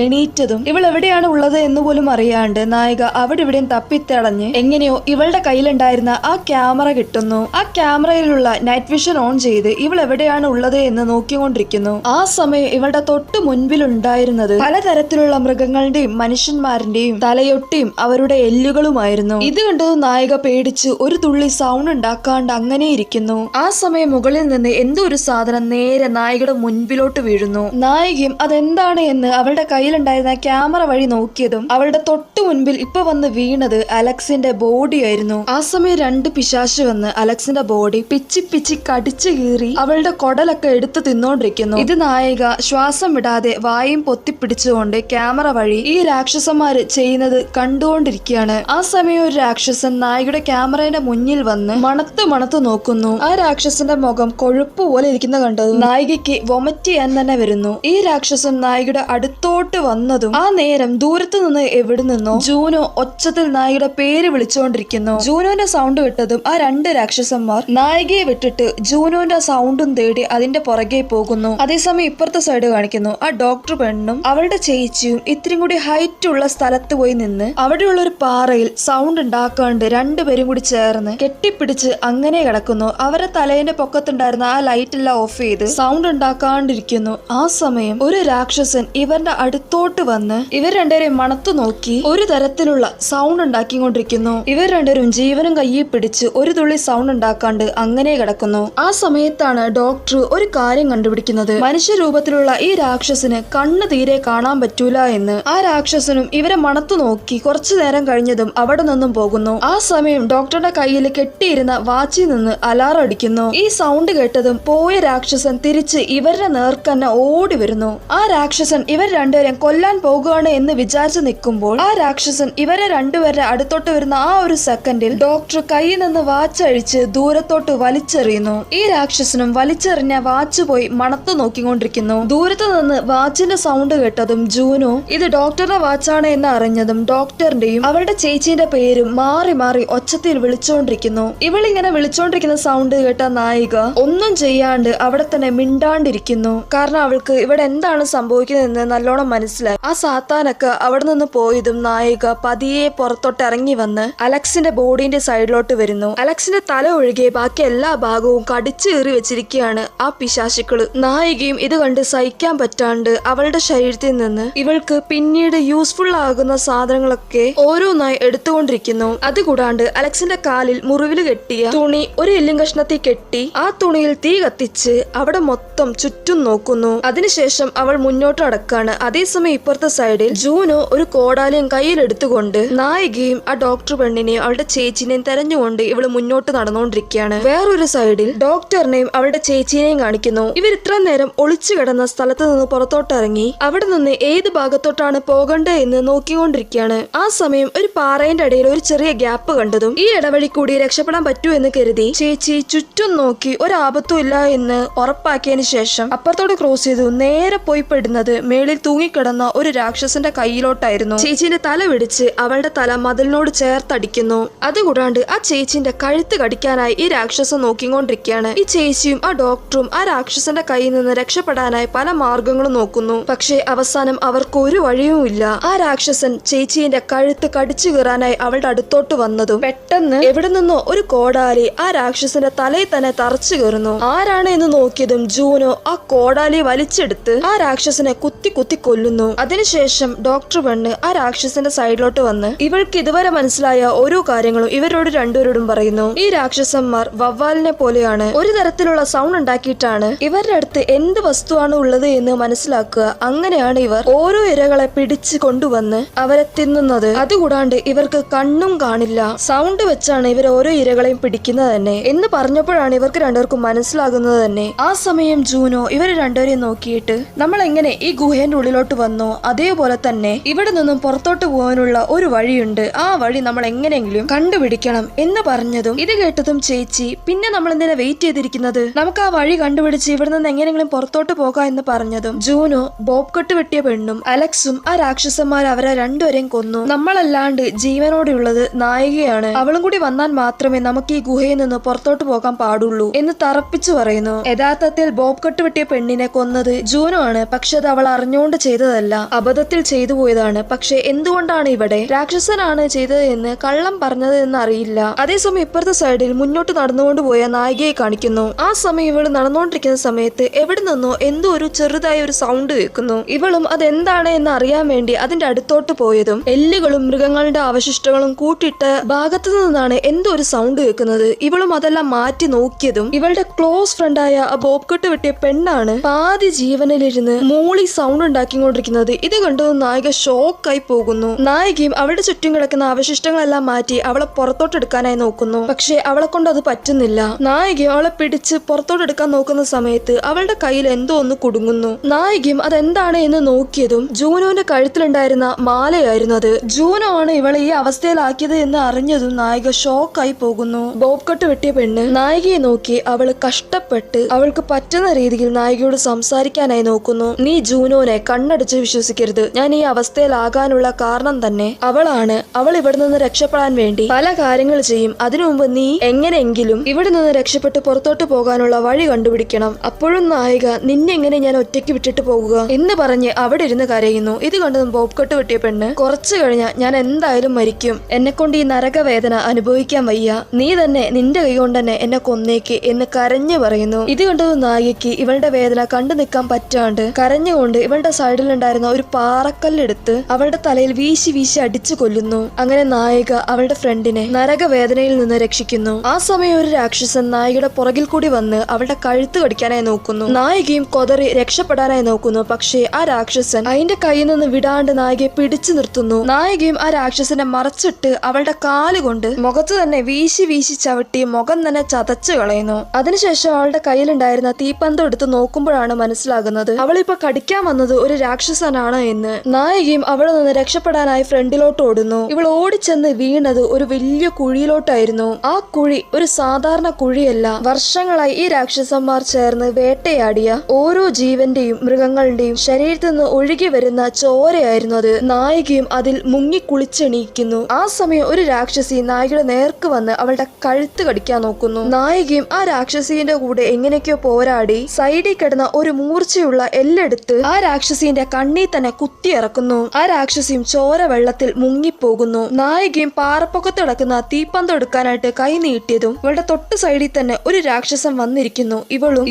എണീറ്റതും ഇവൾ എവിടെയാണ് ഉള്ളത് എന്ന് പോലും അറിയാണ്ട് നായിക അവിടെ ഇവിടെയും തപ്പിത്തടഞ്ഞ് എങ്ങനെയോ ഇവളുടെ കയ്യിലുണ്ടായിരുന്ന ആ ക്യാമറ കിട്ടുന്നു. ആ ക്യാമറയിലുള്ള നൈറ്റ് വിഷൻ ഓൺ ചെയ്ത് ഇവൾ എവിടെയാണ് ഉള്ളത് എന്ന് നോക്കിക്കൊണ്ടിരിക്കുന്നു. ആ സമയം ഇവളുടെ തൊട്ട് മുൻപിലുണ്ടായിരുന്നത് പലതരത്തിലുള്ള മൃഗങ്ങളുടെയും മനുഷ്യന്മാരുടെയും തലയൊട്ടിയും അവരുടെ എല്ലുകളുമായിരുന്നു. ഇത് കണ്ടത് നായിക പേടിച്ച് ഒരു തുള്ളി സൗണ്ട് ഉണ്ടാക്കാണ്ട് അങ്ങനെ ഇരിക്കുന്നു. ആ സമയം മുകളിൽ നിന്ന് എന്തോ ഒരു സാധനം നേരെ നായികയുടെ മുൻപിലോട്ട് വീഴുന്നു. നായികയും അതെന്താണ് എന്ന് അവളുടെ കയ്യിലുണ്ടായിരുന്ന ക്യാമറ വഴി നോക്കിയതും അവളുടെ തൊട്ടു മുൻപിൽ ഇപ്പൊ വന്ന് വീണത് അലക്സിന്റെ ബോഡി ആയിരുന്നു. ആ സമയം രണ്ട് പിശാച് വന്ന് അലക്സിന്റെ ബോഡി പിച്ചി പിച്ചി കടിച്ചു കീറി അവളുടെ കൊടലൊക്കെ എടുത്തു തിന്നോണ്ടിരിക്കുന്നു. ഇത് നായിക ശ്വാസം വിടാതെ വായും പൊത്തിപ്പിടിച്ചുകൊണ്ട് ക്യാമറ വഴി ഈ രാക്ഷസന്മാര് ചെയ്യുന്നത് കണ്ടുകൊണ്ടിരിക്കുകയാണ്. ആ സമയം ഒരു രാക്ഷസൻ നായികയുടെ ക്യാമറയുടെ മുന്നിൽ വന്ന് മണത്ത് നോക്കുന്നു. ആ രാക്ഷസന്റെ മുഖം കൊഴുപ്പ് പോലെ ഇരിക്കുന്ന കണ്ടത് നായികയ്ക്ക് വൊമിറ്റ് ചെയ്യാൻ തന്നെ വരുന്നു. ഈ രാക്ഷസൻ നായികയുടെ അടുത്തോട്ട് വന്നതും ആ നേരം ദൂരത്തു നിന്ന് എവിടെ നിന്നോ ജൂനോ ഒച്ചത്തിൽ നായികയുടെ പേര് വിളിച്ചുകൊണ്ടിരിക്കുന്നു. ജൂനോന്റെ സൗണ്ട് വിട്ടതും ആ രണ്ട് രാക്ഷസന്മാർ നായികയെ വിട്ടിട്ട് ജൂനോന്റെ സൗണ്ടും തേടി അതിന്റെ പുറകെ പോകുന്നു. അതേസമയം ഇപ്പുറത്തെ സൈഡ് കാണിക്കുന്നു. ആ ഡോക്ടർ പെണ്ണും അവളുടെ ചേച്ചിയും ഇത്രയും കൂടി ഹൈറ്റ് ഉള്ള സ്ഥലത്ത് പോയി നിന്ന് അവിടെയുള്ള ഒരു പാറയിൽ സൗണ്ട് ഉണ്ടാക്കാണ്ട് രണ്ടുപേരും കൂടി ചേർന്ന് കെട്ടിപ്പിടിച്ച് അങ്ങനെ കിടക്കുന്നു. അവരെ തലേന്റെ പൊക്കത്തുണ്ടായിരുന്ന ആ ലൈറ്റ് എല്ലാം ഓഫ് ചെയ്ത് സൗണ്ട് ഉണ്ടാക്കാണ്ടിരിക്കുന്നു. ആ സമയം ഒരു രാക്ഷസൻ ഇവരുടെ അടുത്തോട്ട് വന്ന് ഇവർ രണ്ടുപേരെയും മണത്തു നോക്കി ഒരു തരത്തിലുള്ള സൗണ്ട് ഉണ്ടാക്കിക്കൊണ്ടിരിക്കുന്നു. ഇവർ രണ്ടുപേരും ജീവനും കയ്യിൽ പിടിച്ച് ഒരു തുള്ളി സൗണ്ട് ഉണ്ടാക്കാണ്ട് അങ്ങനെ കിടക്കുന്നു. ആ സമയത്താണ് ഡോക്ടർ ഒരു കാര്യം കണ്ടുപിടിക്കുന്നത്. മനുഷ്യരൂപത്തിലുള്ള ഈ രാക്ഷസന് കണ്ണ് തീരെ കാണാൻ പറ്റൂല എന്ന്. ആ രാക്ഷസനും ഇവരെ മണത്തു നോക്കി കുറച്ചു നേരം കഴിഞ്ഞതും അവിടെ നിന്നും പോകുന്നു. ആ സമയം ഡോക്ടറുടെ കയ്യിൽ കെട്ടിയിരുന്ന വാച്ചിൽ നിന്ന് അലാറം അടിക്കുന്നു. ഈ സൗണ്ട് കേട്ടതും പോയ രാക്ഷസൻ തിരിച്ച് ഇവരുടെ നേർക്കന്നെ ഓടി വരുന്നു. ആ രാക്ഷസൻ ഇവർ രണ്ടുപേരും കൊല്ലാൻ പോകുകയാണ് എന്ന് വിചാരിച്ചു നിൽക്കുമ്പോൾ ആ രാക്ഷസൻ ഇവരെ രണ്ടുപേരുടെ അടുത്തോട്ട് വരുന്ന ആ ഒരു സെക്കൻഡിൽ ഡോക്ടർ കയ്യിൽ നിന്ന് വാച്ച് അഴിച്ച് ദൂരത്തോട്ട് വലിച്ചെറിയുന്നു. ഈ രാക്ഷസനും വലിച്ചെറിഞ്ഞ വാച്ച് പോയി മണത്ത് നോക്കിക്കൊണ്ടിരിക്കുന്നു. ദൂരത്ത് നിന്ന് വാച്ചിന്റെ സൗണ്ട് കേട്ടതും ജൂനോ ഇത് ഡോക്ടറുടെ വാച്ചാണ് എന്ന് അറിഞ്ഞതും ഡോക്ടറിന്റെയും അവളുടെ ചേച്ചീന്റെ പേരും മാറി മാറി ഒച്ചത്തിൽ വിളിച്ചോണ്ടിരിക്കുന്നു. ഇവളിങ്ങനെ വിളിച്ചോണ്ടിരിക്കുന്ന സൗണ്ട് കേട്ട നായിക ഒന്നും ചെയ്യാണ്ട് അവിടെ തന്നെ മിണ്ടാണ്ടിരിക്കുന്നു. കാരണം അവൾക്ക് ഇവിടെ എന്താണ് സംഭവിക്കുന്നതെന്ന് നല്ലോണം മനസ്സിലായി. ആ സാത്താനൊക്കെ അവിടെ നിന്ന് പോയതും നായിക പതിയെ പുറത്തോട്ട് ഇറങ്ങി വന്ന് അലക്സിന്റെ ബോഡിന്റെ സൈഡിലോട്ട് വരുന്നു. അലക്സിന്റെ തല ഒഴികെ ബാക്കി എല്ലാ ഭാഗവും കടിച്ചു കീറി വെച്ചിരിക്കുകയാണ് ആ പിശാചുക്കള്. നായികയും ഇത് കണ്ട് സഹിക്കാൻ പറ്റാണ്ട് അവളുടെ ശരീരത്തിൽ നിന്ന് ഇവൾക്ക് പിന്നീട് യൂസ്ഫുൾ ആകുന്ന സാധനങ്ങളൊക്കെ ഓരോന്നായി എടുത്തുകൊണ്ടിരിക്കുന്നു. അതുകൂടാണ്ട് അലക്സിന്റെ കാലിൽ മുറിവില് കെട്ടിയ തുണി ഒരു എല്ലും കഷ്ണത്തിൽ കെട്ടി ആ തുണിയിൽ തീ കത്തിച്ച് അവിടെ മൊത്തം ചുറ്റും നോക്കുന്നു. അതിനുശേഷം അവൾ മുന്നോട്ട് നടക്കാണ്. അതേസമയം ഇപ്പുറത്തെ സൈഡിൽ ജൂനോ ഒരു കോടാലിയും കയ്യിലെടുത്തുകൊണ്ട് നായികയും ആ ഡോക്ടർ പെണ്ണിനെയും അവളുടെ ചേച്ചിനെയും തെരഞ്ഞുകൊണ്ട് ഇവള് മുന്നോട്ട് നടന്നുകൊണ്ടിരിക്കുകയാണ്. വേറൊരു സൈഡിൽ ഡോക്ടറിനെയും അവളുടെ ചേച്ചിനെയും കാണിക്കുന്നു. ഇവർ ഇത്ര നേരം ഒളിച്ചു കിടന്ന സ്ഥലത്ത് നിന്ന് പുറത്തോട്ടിറങ്ങി അവിടെ നിന്ന് ഏത് ഭാഗത്തോട്ടാണ് പോകണ്ടേ എന്ന് നോക്കിക്കൊണ്ടിരിക്കുകയാണ്. ആ സമയം ഒരു പാറയുടെ ഇടയിൽ ഒരു ചെറിയ ഗ്യാപ്പ് കണ്ടതും ഈ ഇടവഴി കൂടി രക്ഷപ്പെടാൻ പറ്റൂ എന്ന് കരുതി ചേച്ചി ചുറ്റും നോക്കി ഒരാപത്തും ഇല്ല എന്ന് ഉറപ്പാക്കിയതിനു ശേഷം അപ്പുറത്തോട് ക്രോസ് ചെയ്തു നേരെ പോയി പെടുന്നത് മേളിൽ തൂങ്ങിക്കിടന്ന ഒരു രാക്ഷസന്റെ കയ്യിലോട്ടായിരുന്നു. ചേച്ചിന്റെ തല പിടിച്ച് അവളുടെ തല മതിലിനോട് ചേർത്തടിക്കുന്നു. അതുകൂടാണ്ട് ആ ചേച്ചിന്റെ കഴുത്ത് കടിക്കാനായി ഈ രാക്ഷസൻ നോക്കിക്കൊണ്ടിരിക്കുകയാണ്. ഈ ചേച്ചിയും ആ ഡോക്ടറും ആ രാക്ഷസന്റെ കയ്യിൽ നിന്ന് രക്ഷപ്പെടാനായി പല മാർഗങ്ങളും നോക്കുന്നു. പക്ഷെ അവസാനം അവർക്ക് ഒരു വഴിയും ഇല്ല. ആ രാക്ഷസൻ ചേച്ചിന്റെ കഴുത്ത് കടിച്ചു കീറാനായി അവളുടെ അടുത്തോട്ട് വന്നതും പെട്ടെന്ന് എവിടെ നിന്നോ ഒരു കോടാലി ആ രാക്ഷസന്റെ തലയിൽ തന്നെ തറച്ചു കയറുന്നു. ആരാണ് എന്ന് നോക്കിയതും ജൂനോ ആ കോടാലി വലിച്ചെടുത്ത് ആ രാക്ഷസനെ കുത്തി കുത്തി കൊല്ലുന്നു. അതിനുശേഷം ഡോക്ടർ പെണ്ണ് ആ രാക്ഷസന്റെ സൈഡിലോട്ട് വന്ന് ഇവൾക്ക് ഇതുവരെ മനസ്സിലായ ഓരോ കാര്യങ്ങളും ഇവരോട് രണ്ടുപേരോടും പറയുന്നു. ഈ രാക്ഷസന്മാർ വവ്വാലിനെ പോലെയാണ്, ഒരു തരത്തിലുള്ള സൗണ്ട് ഉണ്ടാക്കിയിട്ടാണ് ഇവരുടെ അടുത്ത് എന്ത് വസ്തുവാണ് ഉള്ളത് എന്ന് മനസ്സിലാക്കുക. അങ്ങനെയാണ് ഇവർ ഓരോ ഇരകളെ പിടിച്ച് കൊണ്ടുവന്ന് അവരെ തിന്നുന്നത്. അതുകൂടാണ്ട് ഇവർക്ക് കണ്ണും കാണില്ല, സൗണ്ട് വെച്ചാണ് ഇവർ ഓരോ ഇരകളെയും പിടിക്കുന്നത് തന്നെ എന്ന് പറഞ്ഞപ്പോഴാണ് ഇവർക്ക് രണ്ടുപേർക്കും മനസ്സിലാകുന്നത് തന്നെ. ആ സമയം ജൂനോ ഇവര് രണ്ടുപേരെയും നോക്കിയിട്ട് നമ്മൾ എങ്ങനെ ഈ ഗുഹേന്റെ ഉള്ളിലോട്ട് വന്നോ അതേപോലെ തന്നെ ഇവിടെ നിന്നും പുറത്തോട്ട് പോകാനുള്ള ഒരു വഴിയുണ്ട്, ആ വഴി നമ്മൾ എങ്ങനെയെങ്കിലും കണ്ടുപിടിക്കണം എന്ന് പറഞ്ഞതും ഇത് കേട്ടതും ചേച്ചി പിന്നെ നമ്മൾ എന്തിനാ വെയിറ്റ് ചെയ്തിരിക്കുന്നത്, നമുക്ക് ആ വഴി കണ്ടുപിടിച്ച് ഇവിടെ നിന്ന് എങ്ങനെയെങ്കിലും പുറത്തോട്ട് പോകാം എന്ന് പറഞ്ഞതും ജൂനോ ബോബ് കട്ട് വെട്ടിയ പെണ്ണും അലക്സും ആ രാക്ഷസന്മാർ അവരെ രണ്ടുപേരെയും കൊന്നു. നമ്മളല്ലാണ്ട് ജീവനോടെയുള്ളത് നായികയാണ്, അവളും കൂടി വന്നാൽ മാത്രമേ നമുക്ക് ഈ ഗുഹയിൽ നിന്ന് പുറത്തോട്ട് പോകാൻ പാടുള്ളൂ എന്ന് തറപ്പിച്ചു പറയുന്നു. യഥാർത്ഥത്തിൽ ബോബ് കട്ട് വെട്ടിയ പെണ്ണിനെ കൊന്നത് ജൂനോ ആണ്, പക്ഷെ അത് അവൾ അറിഞ്ഞുകൊണ്ട് ചെയ്തതല്ല, അബദ്ധത്തിൽ ചെയ്തു പോയതാണ്. പക്ഷെ എന്തുകൊണ്ടാണ് ഇവിടെ രാക്ഷസനാണ് ചെയ്തത് എന്ന് കള്ളം പറഞ്ഞത് എന്ന് അറിയില്ല. അതേസമയം ഇപ്പുറത്തെ സൈഡിൽ മുന്നോട്ട് നടന്നുകൊണ്ട് പോയ നായികയെ കാണിക്കുന്നു. ആ സമയം ഇവള് നടന്നുകൊണ്ടിരിക്കുന്ന സമയത്ത് എവിടെ നിന്നോ എന്തോ ഒരു ചെറുതായ ഒരു സൗണ്ട് കേൾക്കുന്നു. ഇവളും അതെന്താണ് എന്ന് അറിയാൻ വേണ്ടി അതിന്റെ അടുത്തോട്ട് പോയതും എല്ലുകളും മൃഗങ്ങളുടെ അവശിഷ്ടങ്ങളും കൂട്ടിയിട്ട ഭാഗത്തു നിന്നാണ് എന്തോ ഒരു സൗണ്ട് കേൾക്കുന്നത്. ഇവളും അതെല്ലാം മാറ്റി നോക്കിയതും ഇവളുടെ ക്ലോസ് ഫ്രണ്ടായ ആ ബോബ് കട്ട് വെട്ടിയ പെണ്ണാണ് പാതി ജീവനിലിരുന്ന് മൂളി സൗണ്ട് ഉണ്ടാക്കിക്കൊണ്ടിരിക്കുന്നത്. ഇത് കണ്ടതും നായിക ഷോക്കായി പോകുന്നു. നായികയും അവളുടെ ചുറ്റും കിടക്കുന്ന അവശിഷ്ടങ്ങളെല്ലാം മാറ്റി അവളെ പുറത്തോട്ടെടുക്കാനായി നോക്കുന്നു. പക്ഷെ അവളെ കൊണ്ട് അത് പറ്റുന്നില്ല. നായികയും അവളെ പിടിച്ച് പുറത്തോട്ടെടുക്കാൻ നോക്കുന്ന സമയത്ത് അവളുടെ കയ്യിൽ എന്തോ ഒന്ന് കുടുങ്ങുന്നു. നായികയും അതെന്താണ് എന്ന് നോക്കിയതും ജൂനോന്റെ കഴുത്തിലുണ്ടായിരുന്ന മാലയായിരുന്നു അത്. ജൂനോ ആണ് ഇവളെ ഈ അവസ്ഥയിലാക്കിയത് എന്ന് അറിഞ്ഞതും നായിക ഷോക്കായി പോകുന്നു. ബോബ് കട്ട് വെട്ടിയ പെണ്ണ് നായികയെ നോക്കി അവള് കഷ്ടപ്പെട്ട് അവൾക്ക് പറ്റുന്ന രീതിയിൽ നായികയോട് സംസാരിക്കാനായി നോക്കുന്നു. നീ ജൂനോനെ കണ്ണടിച്ച് വിശ്വസിക്കരുത്, ഞാൻ ഈ അവസ്ഥയിലാകാനുള്ള കാരണം തന്നെ അവളാണ്. അവൾ ഇവിടെ നിന്ന് രക്ഷപ്പെടാൻ വേണ്ടി പല കാര്യങ്ങൾ ചെയ്യും. അതിനു മുമ്പ് നീ എങ്ങനെയെങ്കിലും ഇവിടെ നിന്ന് രക്ഷപ്പെട്ട് പുറത്തോട്ട് പോകാനുള്ള വഴി കണ്ടുപിടിക്കണം. അപ്പോഴും നായിക നിന്നെ എങ്ങനെ ഞാൻ ഒറ്റയ്ക്ക് വിട്ടിട്ട് പോകുക എന്ന് പറഞ്ഞ് അവിടെ ഇരുന്ന് കരയുന്നു. ഇത് കണ്ടതും ബോബ് കട്ട് വെട്ടിയ പെണ്ണ് കുറച്ചു കഴിഞ്ഞാൽ ഞാൻ എന്തായാലും മരിക്കും, എന്നെ കൊണ്ട് ഈ നരകവേദന അനുഭവിക്കാൻ വയ്യ, നീ തന്നെ നിന്റെ കൈ കൊണ്ട് തന്നെ എന്നെ കൊന്നേക്ക് എന്ന് കരഞ്ഞു പറയുന്നു. ഇത് കണ്ടതും നായികയ്ക്ക് ഇവളുടെ വേദന കണ്ടു നിൽക്കാൻ പറ്റാണ്ട് കരഞ്ഞുകൊണ്ട് ഇവളുടെ സൈഡിലുണ്ടായിരുന്ന ഒരു പാറക്കല്ലെടുത്ത് അവളുടെ തലയിൽ വീശി വീശി അടിച്ചു കൊല്ലുന്നു. അങ്ങനെ നായിക അവളുടെ ഫ്രണ്ടിനെ നരകവേദനയിൽ നിന്ന് രക്ഷിക്കുന്നു. ആ സമയം ഒരു രാക്ഷസൻ നായികയുടെ പുറകിൽ കൂടി വന്ന് അവളുടെ കഴുത്ത് കടിക്കാനായി നോക്കുന്നു. നായികയും കൊതറി രക്ഷപ്പെടാനായി നോക്കുന്നു. പക്ഷേ ആ രാക്ഷസൻ അതിന്റെ കയ്യിൽ നിന്ന് വിടാണ്ട് നായികയെ പിടിച്ചു നിർത്തുന്നു. നായികയും ആ രാക്ഷസനെ മറച്ചിട്ട് അവളുടെ കാലുകൊണ്ട് മുഖത്ത് തന്നെ വീശി വീശി ചവിട്ടി മുഖം തന്നെ ചതച്ചു കളയുന്നു. അതിനുശേഷം അവളുടെ കയ്യിലുണ്ടായിരുന്ന തീപ്പന്തം എടുത്ത് നോക്കുമ്പോഴാണ് മനസ്സിലാകുന്നത് അവളിപ്പോ കടിക്കാൻ വന്നത് ഒരു രാക്ഷസനാണ് എന്ന്. നായികയും അവിടെ നിന്ന് രക്ഷപ്പെടാനായി ഫ്രണ്ടിലോട്ട് ഓടുന്നു. ഇവൾ ഓടിച്ചെന്ന് വീണത് ഒരു വലിയ കുഴിയിലോട്ടായിരുന്നു. ആ കുഴി ഒരു സാധാരണ കുഴിയല്ല, വർഷങ്ങളായി ഈ രാക്ഷസന്മാർ ചേർന്ന് വേട്ടയാടിയ ഓരോ ജീവന്റെയും മൃഗങ്ങളുടെയും ശരീരത്തിൽ നിന്ന് ഒഴുകി വരുന്ന ചോരയായിരുന്നു അത്. നായികയും അതിൽ മുങ്ങി കുളിച്ചെണീക്കുന്നു. ആ സമയം ഒരു രാക്ഷസി നായികയുടെ നേർക്ക് വന്ന് അവളുടെ കഴുത്ത് കടിക്കാൻ നോക്കുന്നു. നായികയും ആ രാക്ഷസിന്റെ കൂടെ എങ്ങനെയൊക്കെയോ പോരാടി സൈഡിൽ കിടന്ന ഒരു മൂർച്ചയുള്ള എല്ലെടുത്ത് ആ രാക്ഷസിന്റെ കണ്ണീ തന്നെ കുത്തിയിറക്കുന്നു. ആ രാക്ഷസിയും ചോര വെള്ളത്തിൽ മുങ്ങിപ്പോകുന്നു. നായികയും പാറപ്പൊക്കത്ത് കിടക്കുന്ന തീപ്പന്തം എടുക്കാനായിട്ട് കൈ നീട്ടിയതും ഇവളുടെ തൊട്ട് സൈഡിൽ തന്നെ ഒരു രാക്ഷസൻ വന്നിരിക്കുന്നു.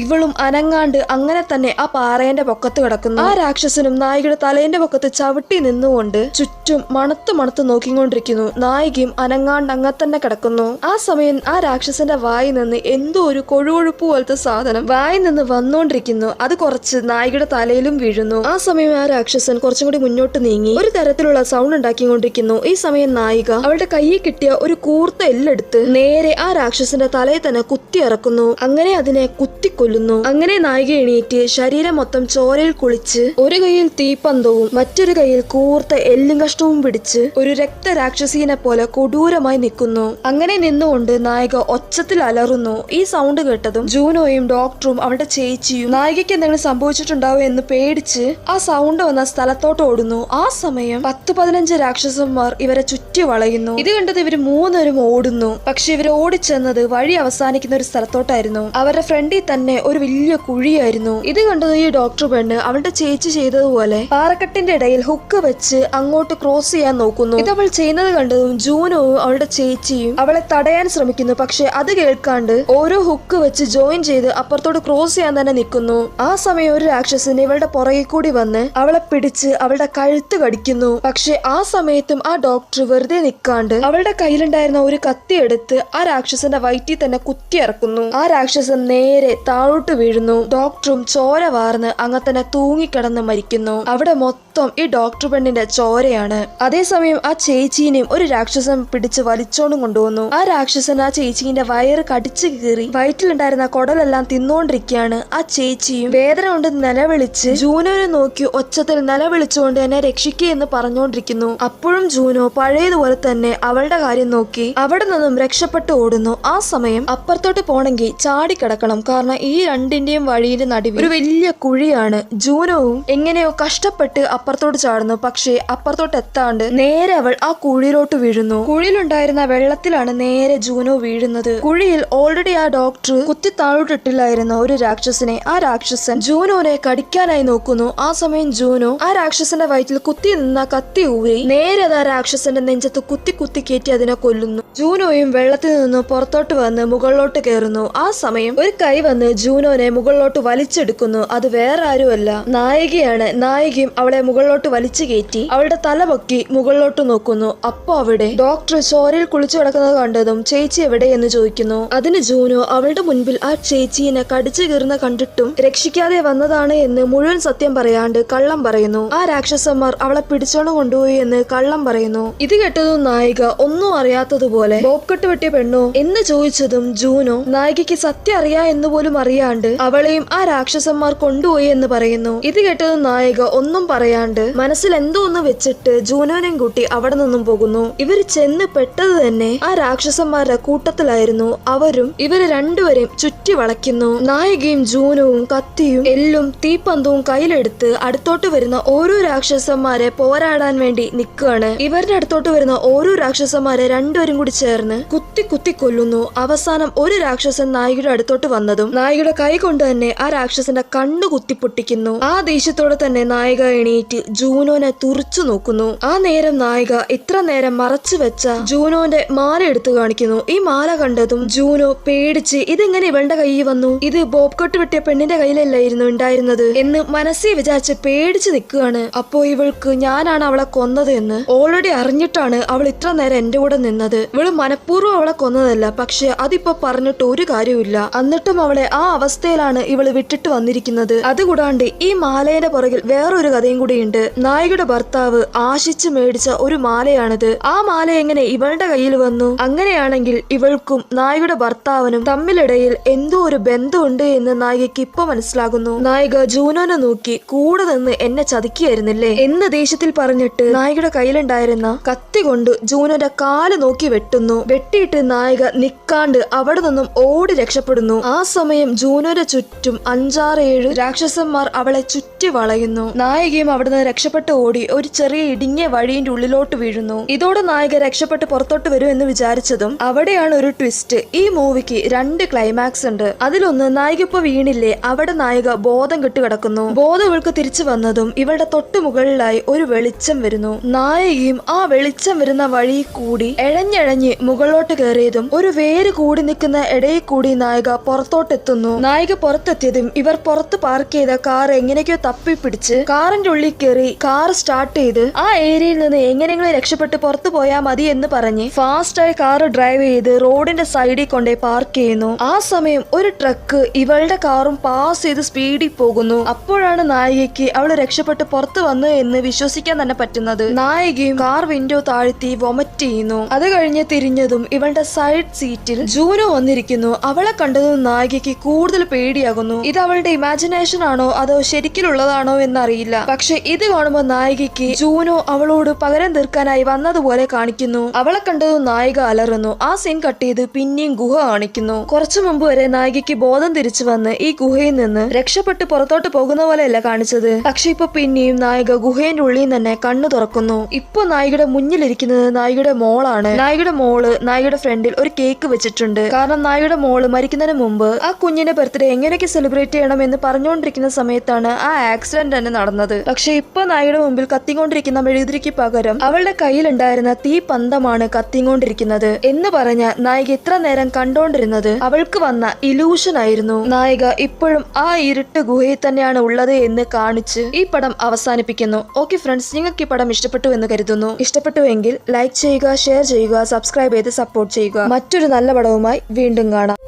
ഇവളും അനങ്ങാണ്ട് അങ്ങനെ തന്നെ ആ പാറേന്റെ പൊക്കത്ത് കിടക്കുന്നു. ആ രാക്ഷസനും നായികയുടെ തലേന്റെ പൊക്കത്ത് ചവിട്ടി നിന്നുകൊണ്ട് ചുറ്റും മണത്ത് മണത്ത് നോക്കിക്കൊണ്ടിരിക്കുന്നു. നായികയും അനങ്ങാണ്ട് അങ്ങ തന്നെ കിടക്കുന്നു. ആ സമയം ആ രാക്ഷസന്റെ വായിൽ നിന്ന് എന്തോ ഒരു കൊഴുകൊഴുപ്പ് പോലത്തെ സാധനം വായിൽ നിന്ന് വന്നോണ്ടിരിക്കുന്നു. അത് കുറച്ച് നായികയുടെ തലയിലും വീഴുന്നു. ആ സമയം ആ രാക്ഷസൻ കുറച്ചും കൂടി മുന്നോട്ട് നീങ്ങി ഒരു തരത്തിലുള്ള സൗണ്ട് ഉണ്ടാക്കിക്കൊണ്ടിരിക്കുന്നു. ഈ സമയം നായിക അവളുടെ കയ്യിൽ കിട്ടിയ ഒരു കൂർത്ത എല്ലെടുത്ത് നേരെ ആ രാക്ഷസന്റെ തലയിൽ തന്നെ കുത്തിയിറക്കുന്നു. അങ്ങനെ അതിനെ കുത്തിക്കൊല്ലുന്നു. അങ്ങനെ നായിക എണീറ്റ് ശരീരം മൊത്തം ചോരയിൽ കുളിച്ച് ഒരു കൈയിൽ തീപ്പന്തവും മറ്റൊരു കൈയിൽ കൂർത്ത എല്ലും കഷ്ടവും പിടിച്ച് ഒരു രക്തരാക്ഷസീനെ പോലെ കൊടൂരമായി നിൽക്കുന്നു. അങ്ങനെ നിന്നുകൊണ്ട് നായിക ഒച്ചത്തിൽ അലറുന്നു. ഈ സൗണ്ട് കേട്ടതും ജൂനോയും ഡോക്ടറും അവളുടെ ചേച്ചിയും നായികയ്ക്ക് എന്തെങ്കിലും സംഭവിച്ചിട്ടുണ്ടാവോ എന്ന് പേടിച്ച് ആ സൗണ്ട് വന്ന സ്ഥലത്തോട്ട് ഓടുന്നു. ആ സമയം 10-15 രാക്ഷസന്മാർ ഇവരെ ചുറ്റി വളയുന്നു. ഇത് കണ്ടത് ഇവര് മൂന്നരും ഓടുന്നു. പക്ഷെ ഇവര് ഓടിച്ചെന്നത് വഴി അവസാനിക്കുന്ന ഒരു സ്ഥലത്തോട്ടായിരുന്നു. അവരുടെ ഫ്രണ്ടിൽ തന്നെ ഒരു വലിയ കുഴിയായിരുന്നു. ഇത് കണ്ടത് ഈ ഡോക്ടർ പെണ്ണ് അവളുടെ ചേച്ചി ചെയ്തതുപോലെ പാറക്കെട്ടിന്റെ ഇടയിൽ ഹുക്ക് വെച്ച് അങ്ങോട്ട് ക്രോസ് ചെയ്യാൻ നോക്കുന്നു. ഇത് അവൾ ചെയ്യുന്നത് കണ്ടതും ജൂനോവും അവളുടെ ചേച്ചിയും അവളെ തടയാൻ ശ്രമിക്കുന്നു. പക്ഷെ അത് കേൾക്കാണ്ട് ഓരോ ഹുക്ക് വെച്ച് ജോയിൻ ചെയ്ത് അപ്പുറത്തോട്ട് ക്രോസ് ചെയ്യാൻ തന്നെ നിൽക്കുന്നു. ആ സമയം ഒരു രാക്ഷസൻ ഇവളുടെ പുറകെ കൂടി വന്ന് അവളെ പിടിച്ച് അവളുടെ കഴുത്ത് കടിക്കുന്നു. പക്ഷെ ആ സമയത്തും ആ ഡോക്ടർ വെറുതെ നിൽക്കാണ്ട് അവളുടെ കയ്യിലുണ്ടായിരുന്ന ഒരു കത്തി എടുത്ത് ആ രാക്ഷസന്റെ വയറ്റിൽ തന്നെ കുത്തിയിറക്കുന്നു. ആ രാക്ഷസൻ നേരെ താഴോട്ട് വീഴുന്നു. ഡോക്ടറും ചോര വാർന്ന് അങ്ങ് തന്നെ തൂങ്ങിക്കിടന്ന് മരിക്കുന്നു. അവിടെ മൊത്തം ഈ ഡോക്ടർ പെണ്ണിന്റെ ചോരയാണ്. അതേസമയം ആ ചേച്ചീനെയും ഒരു രാക്ഷസൻ പിടിച്ച് വലിച്ചോണ്ടും കൊണ്ടുവന്നു. ആ രാക്ഷസൻ ആ ചേച്ചീന്റെ വയറ് കടിച്ചു കീറി വയറ്റിലുണ്ടായിരുന്ന കുടലെല്ലാം തിന്നോണ്ടിരിക്കുകയാണ്. ആ ചേച്ചിയും വേദന കൊണ്ട് നിലവിളിച്ച് ജൂനോനെ നോക്കി ഒച്ചത്തിൽ നിലവിളിച്ചുകൊണ്ട് എന്നെ രക്ഷിക്കുക പറഞ്ഞുകൊണ്ടിരിക്കുന്നു. അപ്പോഴും ജൂനോ പഴയതുപോലെ തന്നെ അവളുടെ കാര്യം നോക്കി അവിടെ നിന്നും രക്ഷപ്പെട്ടു ഓടുന്നു. ആ സമയം അപ്പുറത്തോട്ട് പോണെങ്കിൽ ചാടിക്കിടക്കണം. കാരണം ഈ രണ്ടിന്റെയും വഴിയുടെ നടുവിൽ ഒരു വലിയ കുഴിയാണ്. ജൂനോവും എങ്ങനെയോ കഷ്ടപ്പെട്ട് അപ്പുറത്തോട്ട് ചാടുന്നു. പക്ഷേ അപ്പുറത്തോട്ട് എത്താണ്ട് നേരെ അവൾ ആ കുഴിയിലോട്ട് വീഴുന്നു. കുഴിയിലുണ്ടായിരുന്ന വെള്ളത്തിലാണ് നേരെ ജൂനോ വീഴുന്നത്. കുഴിയിൽ ഓൾറെഡി ആ ഡോക്ടർ കുത്തി താഴോട്ടിട്ടില്ലായിരുന്ന ഒരു രാക്ഷസനെ ആ രാക്ഷസൻ ജൂനോനെ കടിക്കാനായി നോക്കുന്നു. ആ സമയം ജൂനോ ആ രാക്ഷസന്റെ വയറ്റിൽ കുത്തി നിന്ന കത്തി ഊരി നേരെ അത് ആ രാക്ഷസന്റെ നെഞ്ചത്ത് കുത്തി കുത്തി കയറ്റി അതിനെ കൊല്ലുന്നു. ജൂനോയും വെള്ളത്തിൽ നിന്ന് പുറത്തോട്ട് വന്ന് മുകളിലോട്ട് കയറുന്നു. ആ സമയം ഒരു കൈ വന്ന് ജൂനോനെ മുകളിലോട്ട് വലിച്ചെടുക്കുന്നു. അത് വേറെ ആരുമല്ല, നായികയാണ്. നായികയും അവളെ മുകളിലോട്ട് വലിച്ചു കയറ്റി അവളുടെ തല പൊക്കി മുകളിലോട്ട് നോക്കുന്നു. അപ്പൊ അവിടെ ഡോക്ടർ ചോരയിൽ കുളിച്ചു കിടക്കുന്നത് കണ്ടതും ചേച്ചി എവിടെ എന്ന് ചോദിക്കുന്നു. അതിന് ജൂനോ അവളുടെ മുൻപിൽ ആ ചേച്ചീനെ കടിച്ചു കീറുന്ന കണ്ടിട്ടും രക്ഷിക്കാതെ വന്നതാണ് എന്ന് മുഴുവൻ സത്യം പറയാണ്ട് കള്ളം പറയുന്നു. ആ രാക്ഷസന്മാർ അവളെ പിടിച്ചോണ്ട് കൊണ്ടുപോയി എന്ന് കള്ളം പറയുന്നു. ഇത് കേട്ടതും നായിക ഒന്നും അറിയാത്തതുപോലെ ബോബ് കട്ട് വെട്ടിയ പെണ്ണോ എന്ന് ചോദിച്ചതും ജൂനോ നായികയ്ക്ക് സത്യം അറിയാ എന്ന് പോലും അറിയാണ്ട് അവളെയും ആ രാക്ഷസന്മാർ കൊണ്ടുപോയി എന്ന് പറയുന്നു. ഇത് കേട്ടതും നായിക ഒന്നും പറയാണ്ട് മനസ്സിൽ എന്തോ ഒന്ന് വെച്ചിട്ട് ജൂനോനെയും കൂട്ടി അവിടെ നിന്നും പോകുന്നു. ഇവര് ചെന്ന് പെട്ടത് തന്നെ ആ രാക്ഷസന്മാരുടെ കൂട്ടത്തിലായിരുന്നു. അവരും ഇവര് രണ്ടുപേരെയും ചുറ്റി വളയ്ക്കുന്നു. നായികയും ജൂനോവും കത്തിയും എല്ലും തീപ്പന്തവും കയ്യിലെടുത്ത് അടുത്തോട്ട് വരുന്ന ഓരോ രാക്ഷസന്മാരെ പോരാടാൻ വേണ്ടി നിൽക്കുകയാണ്. ഇവരുടെ അടുത്തോട്ട് വരുന്ന ഓരോ രാക്ഷസന്മാരെ രണ്ടുപേരും കൂടി ചേർന്ന് കുത്തി കുത്തി കൊല്ലുന്നു. അവസാനം ഒരു രാക്ഷസൻ നായികയുടെ അടുത്തോട്ട് വന്നതും നായികയുടെ കൈ കൊണ്ട് തന്നെ ആ രാക്ഷസന്റെ കണ്ണു കുത്തി പൊട്ടിക്കുന്നു. ആ ദേഷ്യത്തോടെ തന്നെ നായിക എണീറ്റ് ജൂനോനെ തുറച്ചു നോക്കുന്നു. ആ നേരം നായിക ഇത്ര നേരം മറച്ചു വെച്ച ജൂനോന്റെ മാല എടുത്തു കാണിക്കുന്നു. ഈ മാല കണ്ടതും ജൂനോ പേടിച്ച് ഇതെങ്ങനെ ഇവളുടെ കയ്യിൽ വന്നു, ഇത് ബോബ് കട്ട് വെട്ടിയ പെണ്ണിന്റെ കയ്യിലല്ലായിരുന്നു ഉണ്ടായിരുന്നത് എന്ന് മനസ്സിൽ വിചാരിച്ച് പേടിച്ച് നിൽക്കുകയാണ്. അപ്പോ ഇവൾക്ക് ഞാനാണ് അവളെ കൊന്നത് എന്ന് ഓൾറെഡി അറിഞ്ഞിട്ടാണ് അവൾ ഇത്ര നേരം എന്റെ കൂടെ നിന്നത്. ഇവള് മനഃപൂർവ്വം അവളെ കൊന്നതല്ല. പക്ഷെ അതിപ്പോ പറഞ്ഞിട്ട് ഒരു കാര്യമില്ല. എന്നിട്ടും അവളെ ആ അവസ്ഥയിലാണ് ഇവള് വിട്ടിട്ട് വന്നിരിക്കുന്നത്. അതുകൂടാണ്ട് ഈ മാലയുടെ പുറകിൽ വേറൊരു കഥയും കൂടിയുണ്ട്. നായികയുടെ ഭർത്താവ് ആശിച്ച് മേടിച്ച ഒരു മാലയാണിത്. ആ മാല എങ്ങനെ ഇവളുടെ കയ്യിൽ വന്നു? അങ്ങനെയാണെങ്കിൽ ഇവൾക്കും നായികയുടെ ഭർത്താവിനും തമ്മിലിടയിൽ എന്തോ ഒരു ബന്ധമുണ്ട് എന്ന് നായികയ്ക്ക് ഇപ്പൊ മനസ്സിലാകുന്നു. നായിക ജൂനോനെ നോക്കി കൂടെ നിന്ന് എന്നെ ചതിക്കുകയായിരുന്നില്ലേ എന്ന് ദേഷ്യത്തിൽ പറഞ്ഞിട്ട് നായികയുടെ കയ്യിലുണ്ടായിരുന്ന കത്തി കൊണ്ട് ജൂനോന്റെ കാല് നോക്കി വെട്ടുന്നു. വെട്ടിയിട്ട് നായിക നിക്കാണ്ട് അവിടെ നിന്നും ഓടി രക്ഷപ്പെടുന്നു. ആ സമയം ജൂനോന്റെ ചുറ്റും 5-6-7 രാക്ഷസന്മാർ അവളെ ചുറ്റി വളയുന്നു. നായികയും അവിടുന്ന് രക്ഷപ്പെട്ട് ഓടി ഒരു ചെറിയ ഇടുങ്ങിയ വഴിയുടെ ഉള്ളിലോട്ട് വീഴുന്നു. ഇതോടെ നായിക രക്ഷപ്പെട്ട് പുറത്തോട്ട് വരും എന്ന് വിചാരിച്ചതും അവിടെയാണ് ഒരു ട്വിസ്റ്റ്. ഈ മൂവിക്ക് 2 ക്ലൈമാക്സ് ഉണ്ട്. അതിലൊന്ന് നായിക ഇപ്പൊ വീണില്ലേ, അവിടെ നായിക ബോധം കെട്ട് കിടക്കുന്നു. ബോധം ഇവൾക്ക് തിരിച്ചു വന്നതും ഇവളുടെ തൊട്ട് മുകളിലായി ഒരു വെളിച്ചം വരുന്നു. നായികയും ആ വെളിച്ചം വരുന്ന വഴി കൂടി എഴഞ്ഞെഴഞ്ഞ് മുകളിലോട്ട് കയറിയതും ഒരു വേര് കൂടി നിൽക്കുന്ന ഇടയിൽ കൂടി നായിക പുറത്തോട്ടെത്തുന്നു. നായിക പുറത്തെത്തിയതും ഇവർ പുറത്ത് പാർക്ക് ചെയ്ത കാർ എങ്ങനെയൊക്കെയോ തപ്പിപ്പിടിച്ച് കാറിന്റെ ഉള്ളിൽ കയറി കാർ സ്റ്റാർട്ട് ചെയ്ത് ആ ഏരിയയിൽ നിന്ന് എങ്ങനെയെങ്കിലും രക്ഷപ്പെട്ട് പുറത്തു പോയാൽ മതി എന്ന് പറഞ്ഞ് ഫാസ്റ്റായി കാർ ഡ്രൈവ് ചെയ്ത് റോഡിന്റെ സൈഡിൽ കൊണ്ടേ പാർക്ക് ചെയ്യുന്നു. ആ സമയം ഒരു ട്രക്ക് ഇവളുടെ കാറും പാസ് ചെയ്ത് സ്പീഡിൽ പോകുന്നു. അപ്പോഴാണ് നായികയ്ക്ക് അവൾ രക്ഷപ്പെട്ട് പുറത്തു വന്നു എന്ന് വിശ്വസിക്കാൻ തന്നെ പറ്റുന്നത്. നായികയും കാർ വിൻഡോ താഴ്ത്തി വൊമിറ്റ് ചെയ്യുന്നു. അത് കഴിഞ്ഞ് തിരിഞ്ഞതും ഇവളുടെ സൈഡ് സീറ്റിൽ ജൂനോ വന്നിരിക്കുന്നു. അവളെ കണ്ടതും നായികയ്ക്ക് കൂടുതൽ പേടിയാകുന്നു. ഇത് അവളുടെ ഇമാജിനേഷൻ ആണോ അതോ ശരിക്കുള്ളതാണോ എന്നറിയില്ല. പക്ഷെ ഇത് കാണുമ്പോൾ നായികയ്ക്ക് ജൂനോ അവളോട് പകരം തീർക്കാനായി വന്നതുപോലെ കാണിക്കുന്നു. അവളെ കണ്ടതും നായിക അലറുന്നു. ആ സീൻ കട്ട് ചെയ്ത് പിന്നെയും ഗുഹ കാണിക്കുന്നു. കുറച്ചു മുമ്പ് വരെ നായികയ്ക്ക് ബോധം തിരിച്ചു വന്ന് ഈ ഗുഹയിൽ നിന്ന് രക്ഷപ്പെട്ട് പുറത്തോട്ട് പോകുന്ന പോലെയല്ല കാണിച്ചത്. പക്ഷെ ഇപ്പൊ പിന്നെയും നായിക ഗുഹയുടെ ഉള്ളിൽ തന്നെ കണ്ണു തുറക്കുന്നു. ഇപ്പൊ നായികയുടെ മുന്നിലിരിക്കുന്നത് നായികയുടെ മോളാണ്. നായികയുടെ മോള് നായികയുടെ ഫ്രണ്ടിൽ ഒരു കേക്ക് വെച്ചിട്ടുണ്ട്. കാരണം നായികയുടെ മോള് മരിക്കുന്നതിന് മുമ്പ് ആ കുഞ്ഞിന്റെ ബർത്ത്ഡേ എങ്ങനെയൊക്കെ സെലിബ്രേറ്റ് ചെയ്യണം എന്ന് പറഞ്ഞുകൊണ്ടിരിക്കുന്ന സമയത്താണ് ആ ആക്സിഡന്റ് തന്നെ നടന്നത്. പക്ഷെ ഇപ്പൊ നായികയുടെ മുമ്പിൽ കത്തിക്കൊണ്ടിരിക്കുന്ന മെഴുകുതിരിക്ക് തീക്ക് പകരം അവളുടെ കയ്യിലുണ്ടായിരുന്ന തീ പന്തമാണ് കത്തിക്കൊണ്ടിരിക്കുന്നത് എന്ന് പറഞ്ഞ നായിക ഇത്ര നേരം കണ്ടോണ്ടിരുന്നത് അവൾക്ക് വന്ന ഇലൂഷൻ ആയിരുന്നു. നായിക ഇപ്പോഴും ആ ഇരുട്ട് ഗുഹയിൽ തന്നെയാണ് ഉള്ളത് എന്ന് കാണിച്ച് ഈ പടം അവസാനിപ്പിക്കുന്നു. ഓക്കെ ഫ്രണ്ട്സ്, നിങ്ങൾക്ക് ഈ പടം ഇഷ്ടപ്പെട്ടു എന്ന് കരുതുന്നു. ഇഷ്ടപ്പെട്ടുവെങ്കിൽ ലൈക്ക് ചെയ്യുക, ഷെയർ ചെയ്യുക, സബ്സ്ക്രൈബ് ചെയ്ത് സപ്പോർട്ട് ചെയ്യുക. മറ്റൊരു നല്ല പടവുമായി വീണ്ടും കാണാം.